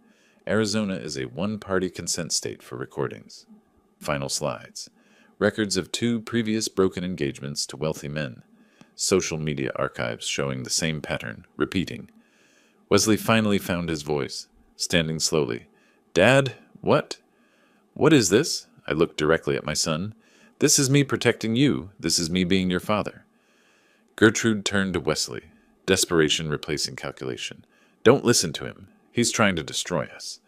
Speaker 1: Arizona is a one-party consent state for recordings. Final slides. Records of 2 previous broken engagements to wealthy men. Social media archives showing the same pattern, repeating. Wesley finally found his voice, standing slowly. "Dad, what? What is this?" I looked directly at my son. "This is me protecting you. This is me being your father." Gertrude turned to Wesley, desperation replacing calculation. "Don't listen to him. He's trying to destroy us."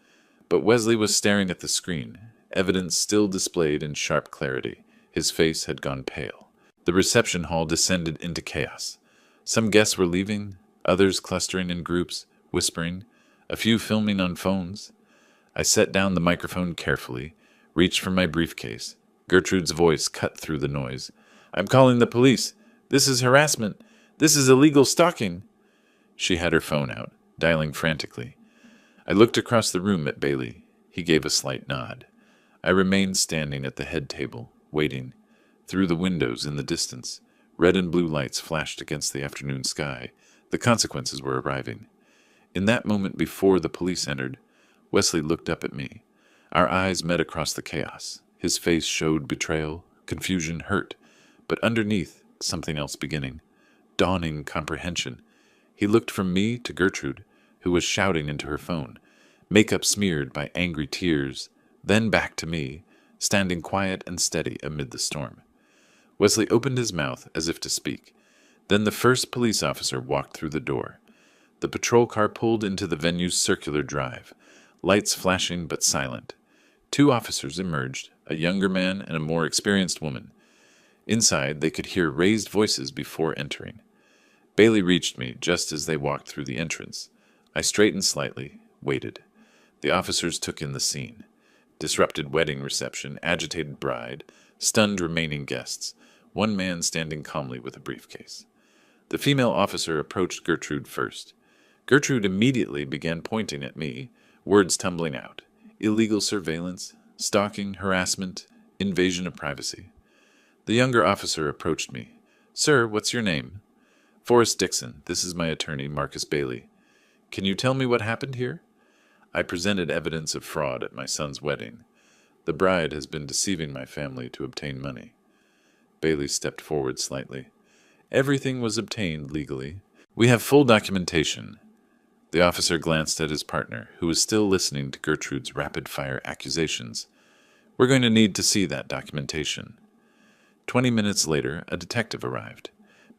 Speaker 1: But Wesley was staring at the screen, evidence still displayed in sharp clarity. His face had gone pale. The reception hall descended into chaos. Some guests were leaving, others clustering in groups, whispering, a few filming on phones. I set down the microphone carefully, reached for my briefcase. Gertrude's voice cut through the noise. "I'm calling the police. This is harassment. This is illegal stalking." She had her phone out, dialing frantically. I looked across the room at Bailey. He gave a slight nod. I remained standing at the head table, waiting. Through the windows in the distance, red and blue lights flashed against the afternoon sky. The consequences were arriving. In that moment before the police entered, Wesley looked up at me. Our eyes met across the chaos. His face showed betrayal, confusion, hurt, but underneath, something else beginning. Dawning comprehension. He looked from me to Gertrude, who was shouting into her phone, makeup smeared by angry tears, then back to me, standing quiet and steady amid the storm. Wesley opened his mouth as if to speak. Then the first police officer walked through the door. The patrol car pulled into the venue's circular drive, lights flashing but silent. 2 officers emerged, a younger man and a more experienced woman. Inside, they could hear raised voices before entering. Bailey reached me just as they walked through the entrance. I straightened slightly, waited. The officers took in the scene. Disrupted wedding reception, agitated bride, stunned remaining guests, one man standing calmly with a briefcase. The female officer approached Gertrude first. Gertrude immediately began pointing at me, words tumbling out. Illegal surveillance, stalking, harassment, invasion of privacy. The younger officer approached me. "Sir, what's your name?" "Forrest Dixon. This is my attorney, Marcus Bailey. Can you tell me what happened here?" I presented evidence of fraud at my son's wedding. The bride has been deceiving my family to obtain money. Bailey stepped forward slightly. "Everything was obtained legally. We have full documentation." The officer glanced at his partner, who was still listening to Gertrude's rapid-fire accusations. "We're going to need to see that documentation." 20 minutes later, a detective arrived.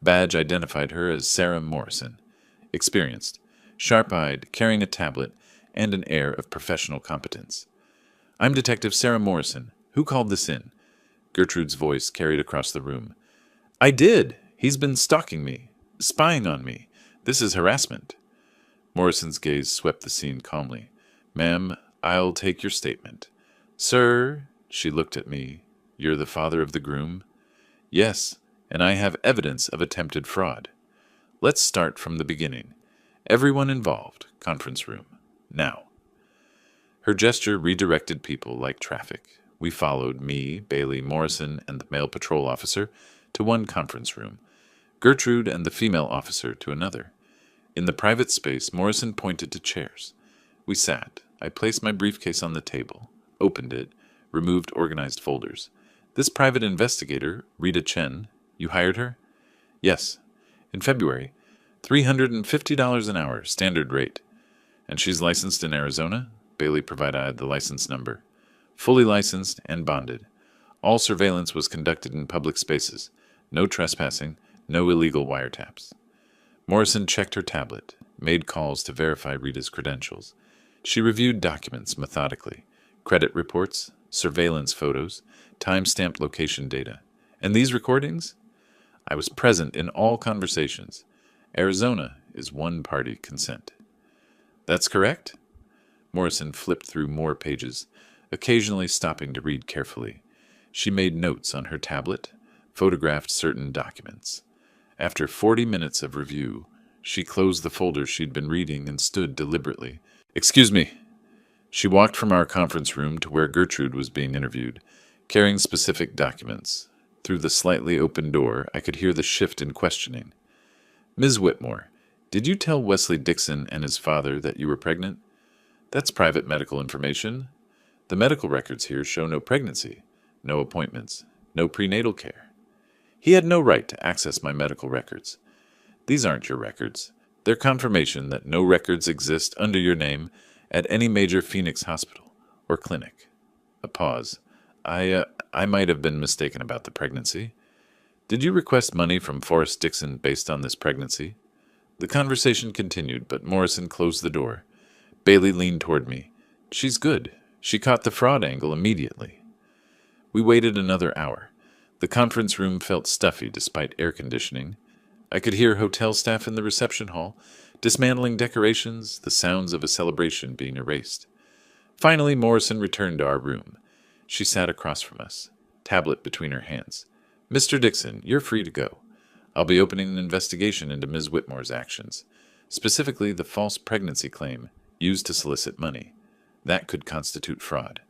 Speaker 1: Badge identified her as Sarah Morrison. Experienced, sharp-eyed, carrying a tablet, and an air of professional competence. "I'm Detective Sarah Morrison. Who called this in?" Gertrude's voice carried across the room. "I did. He's been stalking me, spying on me. This is harassment." Morrison's gaze swept the scene calmly. "Ma'am, I'll take your statement." "Sir," she looked at me, "you're the father of the groom?" "Yes, and I have evidence of attempted fraud." "Let's start from the beginning. Everyone involved, conference room. Now." Her gesture redirected people like traffic. We followed, me, Bailey, Morrison, and the male patrol officer, to one conference room, Gertrude and the female officer to another. In the private space, Morrison pointed to chairs. We sat. I placed my briefcase on the table, opened it, removed organized folders. This private investigator, Rita Chen, you hired her? Yes. In February. $350 an hour, standard rate. And she's licensed in Arizona? Bailey provided the license number. Fully licensed and bonded. All surveillance was conducted in public spaces. No trespassing, no illegal wiretaps. Morrison checked her tablet, made calls to verify Rita's credentials. She reviewed documents methodically, credit reports, surveillance photos, time-stamped location data. And these recordings? I was present in all conversations. Arizona is one-party consent. That's correct? Morrison flipped through more pages, occasionally stopping to read carefully. She made notes on her tablet, photographed certain documents. After 40 minutes of review, she closed the folder she'd been reading and stood deliberately. Excuse me. She walked from our conference room to where Gertrude was being interviewed, carrying specific documents. Through the slightly open door, I could hear the shift in questioning. Ms. Whitmore, did you tell Wesley Dixon and his father that you were pregnant? That's private medical information. The medical records here show no pregnancy, no appointments, no prenatal care. He had no right to access my medical records. These aren't your records. They're confirmation that no records exist under your name at any major Phoenix hospital or clinic. A pause. I might have been mistaken about the pregnancy. Did you request money from Forrest Dixon based on this pregnancy? The conversation continued, but Morrison closed the door. Bailey leaned toward me. She's good. She caught the fraud angle immediately. We waited another hour. The conference room felt stuffy despite air conditioning. I could hear hotel staff in the reception hall, dismantling decorations, the sounds of a celebration being erased. Finally, Morrison returned to our room. She sat across from us, tablet between her hands. Mr. Dixon, you're free to go. I'll be opening an investigation into Ms. Whitmore's actions, specifically the false pregnancy claim used to solicit money. That could constitute fraud.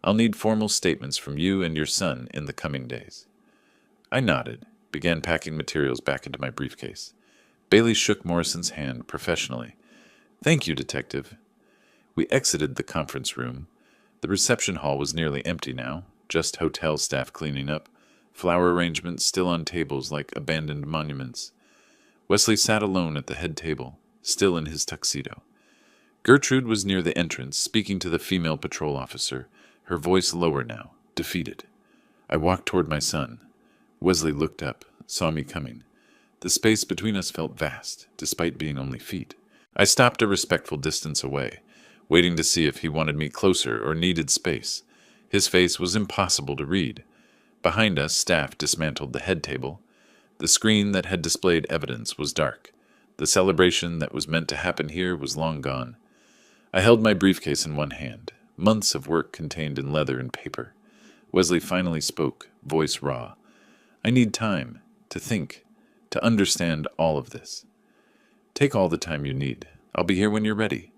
Speaker 1: I'll need formal statements from you and your son in the coming days. I nodded, began packing materials back into my briefcase. Bailey shook Morrison's hand professionally. Thank you, Detective. We exited the conference room. The reception hall was nearly empty now, just hotel staff cleaning up, flower arrangements still on tables like abandoned monuments. Wesley sat alone at the head table, still in his tuxedo. Gertrude was near the entrance, speaking to the female patrol officer, her voice lower now, defeated. I walked toward my son. Wesley looked up, saw me coming. The space between us felt vast, despite being only feet. I stopped a respectful distance away, waiting to see if he wanted me closer or needed space. His face was impossible to read. Behind us, staff dismantled the head table. The screen that had displayed evidence was dark. The celebration that was meant to happen here was long gone. I held my briefcase in one hand, months of work contained in leather and paper. Wesley finally spoke, voice raw. I need time to think, to understand all of this. Take all the time you need. I'll be here when you're ready.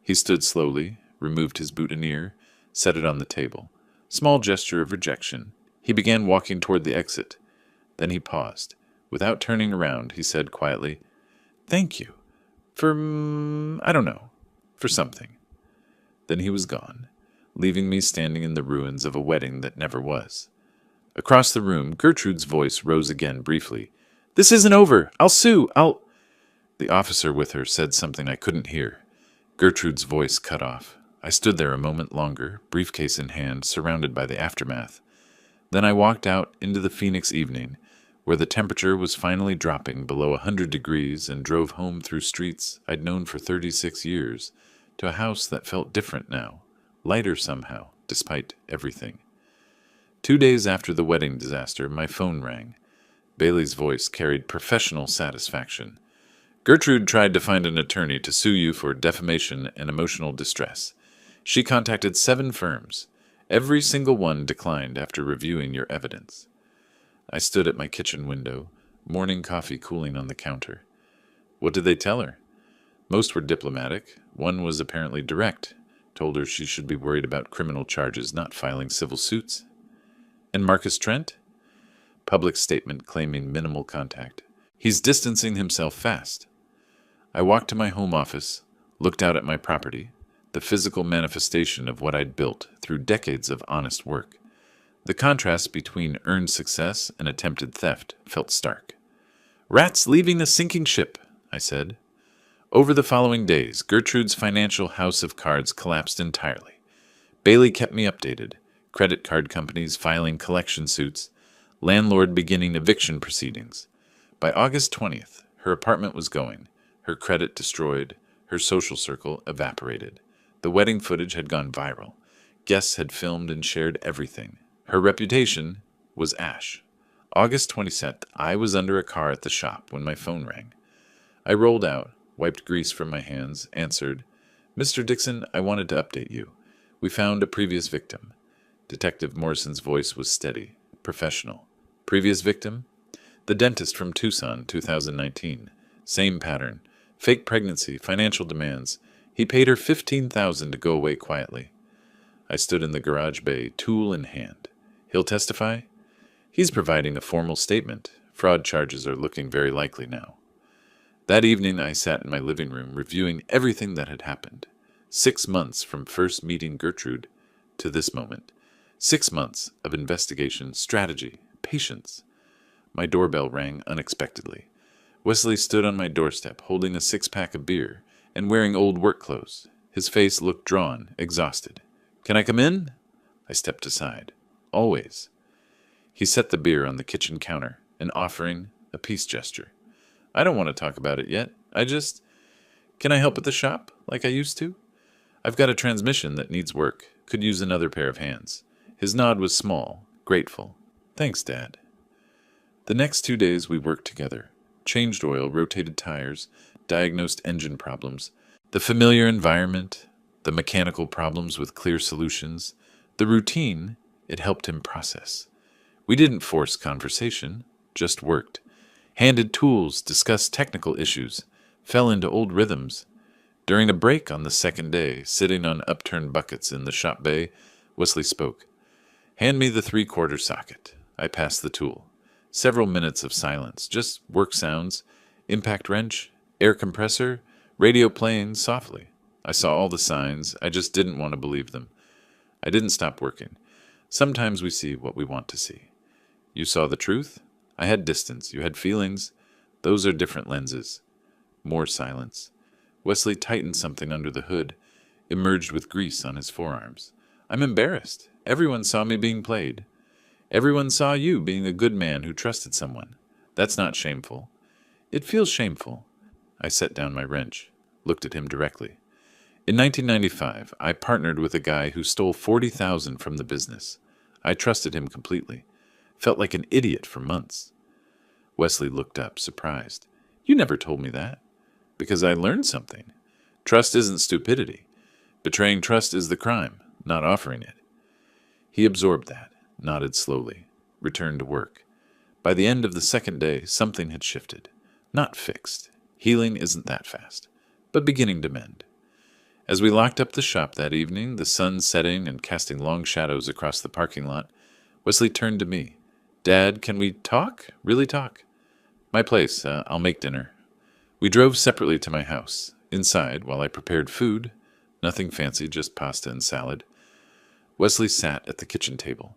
Speaker 1: He stood slowly, removed his boutonniere, set it on the table. Small gesture of rejection. He began walking toward the exit. Then he paused. Without turning around, he said quietly, Thank you. For, I don't know, for something. Then he was gone, leaving me standing in the ruins of a wedding that never was. Across the room, Gertrude's voice rose again briefly. This isn't over. I'll sue. The officer with her said something I couldn't hear. Gertrude's voice cut off. I stood there a moment longer, briefcase in hand, surrounded by the aftermath. Then I walked out into the Phoenix evening, where the temperature was finally dropping below 100 degrees, and drove home through streets I'd known for 36 years, to a house that felt different now, lighter somehow, despite everything. 2 days after the wedding disaster, my phone rang. Bailey's voice carried professional satisfaction. Gertrude tried to find an attorney to sue you for defamation and emotional distress. She contacted 7 firms. Every single one declined after reviewing your evidence. I stood at my kitchen window, morning coffee cooling on the counter. What did they tell her? Most were diplomatic. One was apparently direct, told her she should be worried about criminal charges, not filing civil suits. And Marcus Trent? Public statement claiming minimal contact. He's distancing himself fast. I walked to my home office, looked out at my property, the physical manifestation of what I'd built through decades of honest work. The contrast between earned success and attempted theft felt stark. "Rats leaving a sinking ship," I said. Over the following days, Gertrude's financial house of cards collapsed entirely. Bailey kept me updated, credit card companies filing collection suits, landlord beginning eviction proceedings. By August 20th, her apartment was going, her credit destroyed, her social circle evaporated. The wedding footage had gone viral. Guests had filmed and shared everything. Her reputation was ash. August 22nd, I was under a car at the shop when my phone rang. I rolled out, wiped grease from my hands, answered, "Mr. Dixon, I wanted to update you. We found a previous victim." Detective Morrison's voice was steady, professional. "Previous victim?" "The dentist from Tucson, 2019. Same pattern. Fake pregnancy, financial demands. He paid her $15,000 to go away quietly." I stood in the garage bay, tool in hand. "He'll testify?" "He's providing a formal statement. Fraud charges are looking very likely now." That evening I sat in my living room reviewing everything that had happened. 6 months from first meeting Gertrude to this moment. 6 months of investigation, strategy, patience. My doorbell rang unexpectedly. Wesley stood on my doorstep holding a 6-pack of beer and wearing old work clothes. His face looked drawn, exhausted. "Can I come in?" I stepped aside. "Always." He set the beer on the kitchen counter, an offering, a peace gesture. "I don't want to talk about it yet. Can I help at the shop, like I used to? I've got a transmission that needs work. Could use another pair of hands." His nod was small, grateful. "Thanks, Dad." The next 2 days we worked together. Changed oil, rotated tires, diagnosed engine problems. The familiar environment, the mechanical problems with clear solutions, the routine, it helped him process. We didn't force conversation, just worked. Handed tools, discussed technical issues, fell into old rhythms. During a break on the second day, sitting on upturned buckets in the shop bay, Wesley spoke. "Hand me the 3/4 socket." I passed the tool. Several minutes of silence, just work sounds, impact wrench, air compressor, radio playing softly. I saw all the signs, I just didn't want to believe them. I didn't stop working. Sometimes we see what we want to see. "You saw the truth? I had distance, you had feelings. Those are different lenses." More silence. Wesley tightened something under the hood, emerged with grease on his forearms. "I'm embarrassed. Everyone saw me being played. Everyone saw you being a good man who trusted someone. That's not shameful." "It feels shameful." I set down my wrench, looked at him directly. "In 1995, I partnered with a guy who stole $40,000 from the business. I trusted him completely. Felt like an idiot for months." Wesley looked up, surprised. "You never told me that." "Because I learned something. Trust isn't stupidity. Betraying trust is the crime, not offering it." He absorbed that, nodded slowly, returned to work. By the end of the second day, something had shifted. Not fixed. Healing isn't that fast, but beginning to mend. As we locked up the shop that evening, the sun setting and casting long shadows across the parking lot, Wesley turned to me. "Dad, can we talk? Really talk?" "My place. I'll make dinner." We drove separately to my house. Inside, while I prepared food, nothing fancy, just pasta and salad, Wesley sat at the kitchen table.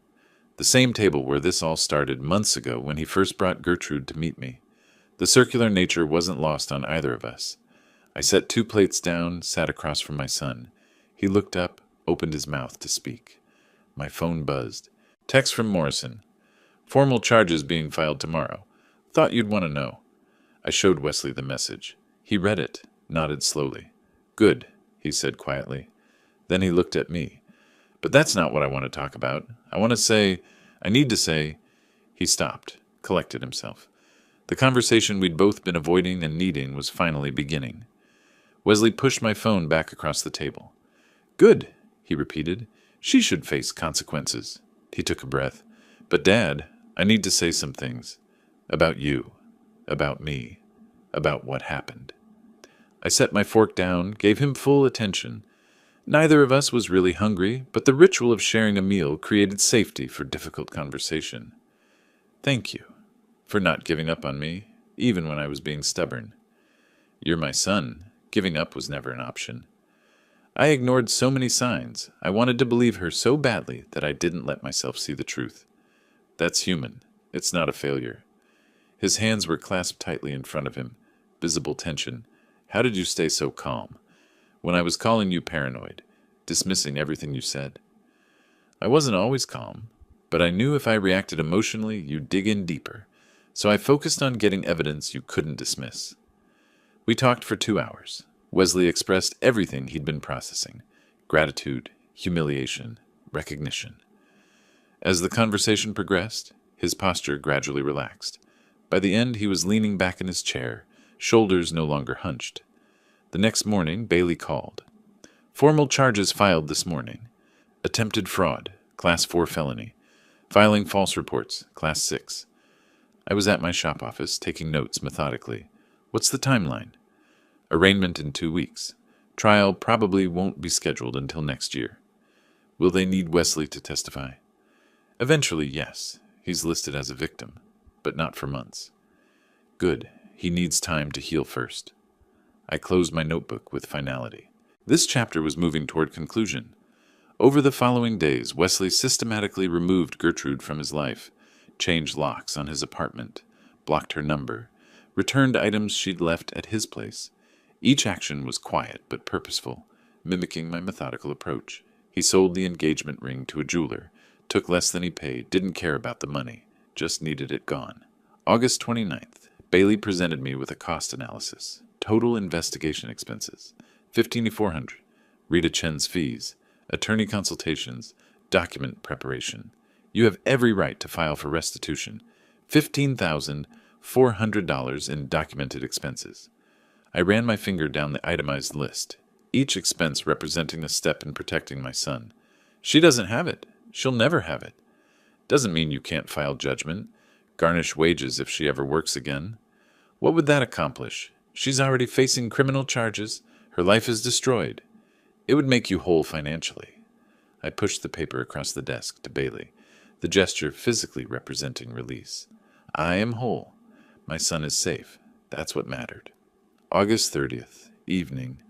Speaker 1: The same table where this all started months ago when he first brought Gertrude to meet me. The circular nature wasn't lost on either of us. I set 2 plates down, sat across from my son. He looked up, opened his mouth to speak. My phone buzzed. "Text from Morrison. Formal charges being filed tomorrow. Thought you'd want to know." I showed Wesley the message. He read it, nodded slowly. "Good," he said quietly. Then he looked at me. "But that's not what I want to talk about. I need to say." He stopped, collected himself. The conversation we'd both been avoiding and needing was finally beginning. Wesley pushed my phone back across the table. "Good," he repeated. "She should face consequences." He took a breath. "But Dad, I need to say some things. About you. About me. About what happened." I set my fork down, gave him full attention. Neither of us was really hungry, but the ritual of sharing a meal created safety for difficult conversation. Thank you for not giving up on me, even when I was being stubborn. You're my son. Giving up was never an option. I ignored so many signs. I wanted to believe her so badly that I didn't let myself see the truth. That's human. It's not a failure. His hands were clasped tightly in front of him, visible tension. How did you stay so calm when I was calling you paranoid, dismissing everything you said? I wasn't always calm, but I knew if I reacted emotionally, you'd dig in deeper, so I focused on getting evidence you couldn't dismiss. We talked for 2 hours. Wesley expressed everything he'd been processing: gratitude, humiliation, recognition. As the conversation progressed, his posture gradually relaxed. By the end, he was leaning back in his chair, shoulders no longer hunched. The next morning, Bailey called. Formal charges filed this morning. Attempted fraud, Class 4 felony. Filing false reports, Class 6. I was at my shop office, taking notes methodically. What's the timeline? Arraignment in 2 weeks. Trial probably won't be scheduled until next year. Will they need Wesley to testify? Eventually, yes. He's listed as a victim, but not for months. Good. He needs time to heal first. I closed my notebook with finality. This chapter was moving toward conclusion. Over the following days, Wesley systematically removed Gertrude from his life, changed locks on his apartment, blocked her number, returned items she'd left at his place. Each action was quiet but purposeful, mimicking my methodical approach. He sold the engagement ring to a jeweler, took less than he paid, didn't care about the money, just needed it gone. August 29th, Bailey presented me with a cost analysis. Total investigation expenses, $5,400. Rita Chen's fees, attorney consultations, document preparation. You have every right to file for restitution. $15,400 in documented expenses. I ran my finger down the itemized list, each expense representing a step in protecting my son. She doesn't have it. She'll never have it. Doesn't mean you can't file judgment, garnish wages if she ever works again. What would that accomplish? She's already facing criminal charges. Her life is destroyed. It would make you whole financially. I pushed the paper across the desk to Bailey, the gesture physically representing release. I am whole. My son is safe. That's what mattered. August 30th, evening.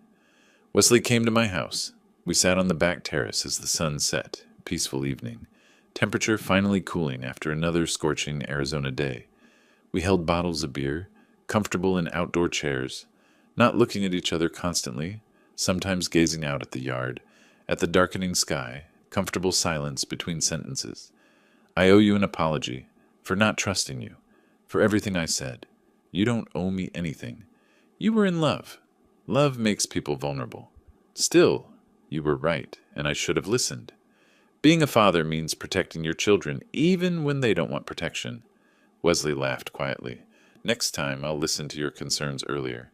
Speaker 1: Wesley came to my house. We sat on the back terrace as the sun set. Peaceful evening. Temperature finally cooling after another scorching Arizona day. We held bottles of beer, comfortable in outdoor chairs, not looking at each other constantly, sometimes gazing out at the yard, at the darkening sky, comfortable silence between sentences. I owe you an apology for not trusting you, for everything I said. You don't owe me anything. You were in love. Love makes people vulnerable. Still, you were right, and I should have listened. Being a father means protecting your children, even when they don't want protection. Wesley laughed quietly. Next time, I'll listen to your concerns earlier.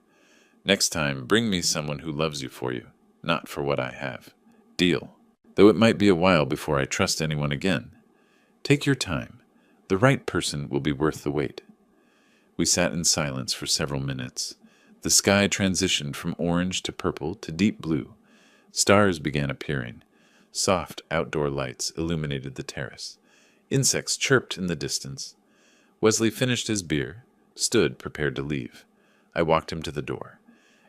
Speaker 1: Next time, bring me someone who loves you for you, not for what I have. Deal. Though it might be a while before I trust anyone again. Take your time. The right person will be worth the wait. We sat in silence for several minutes. The sky transitioned from orange to purple to deep blue. Stars began appearing. Soft outdoor lights illuminated the terrace. Insects chirped in the distance. Wesley finished his beer, stood prepared to leave. I walked him to the door.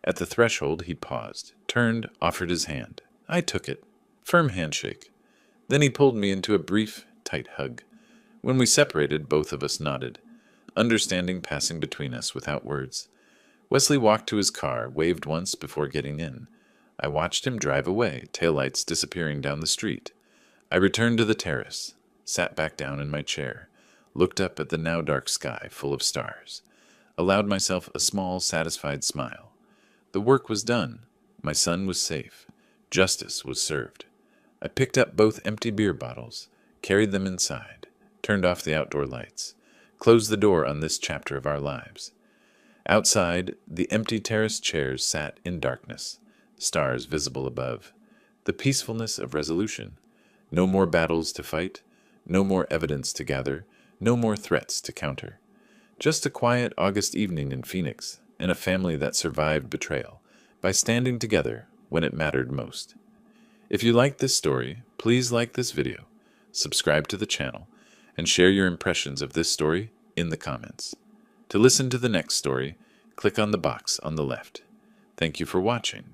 Speaker 1: At the threshold, he paused, turned, offered his hand. I took it. Firm handshake. Then he pulled me into a brief, tight hug. When we separated, both of us nodded, understanding passing between us without words. Wesley walked to his car, waved once before getting in. I watched him drive away, taillights disappearing down the street. I returned to the terrace, sat back down in my chair, looked up at the now dark sky full of stars, allowed myself a small, satisfied smile. The work was done. My son was safe. Justice was served. I picked up both empty beer bottles, carried them inside, turned off the outdoor lights, closed the door on this chapter of our lives. Outside, the empty terrace chairs sat in darkness, stars visible above. The peacefulness of resolution. No more battles to fight, no more evidence to gather, no more threats to counter. Just a quiet August evening in Phoenix, and a family that survived betrayal by standing together when it mattered most. If you liked this story, please like this video, subscribe to the channel, and share your impressions of this story in the comments. To listen to the next story, click on the box on the left. Thank you for watching.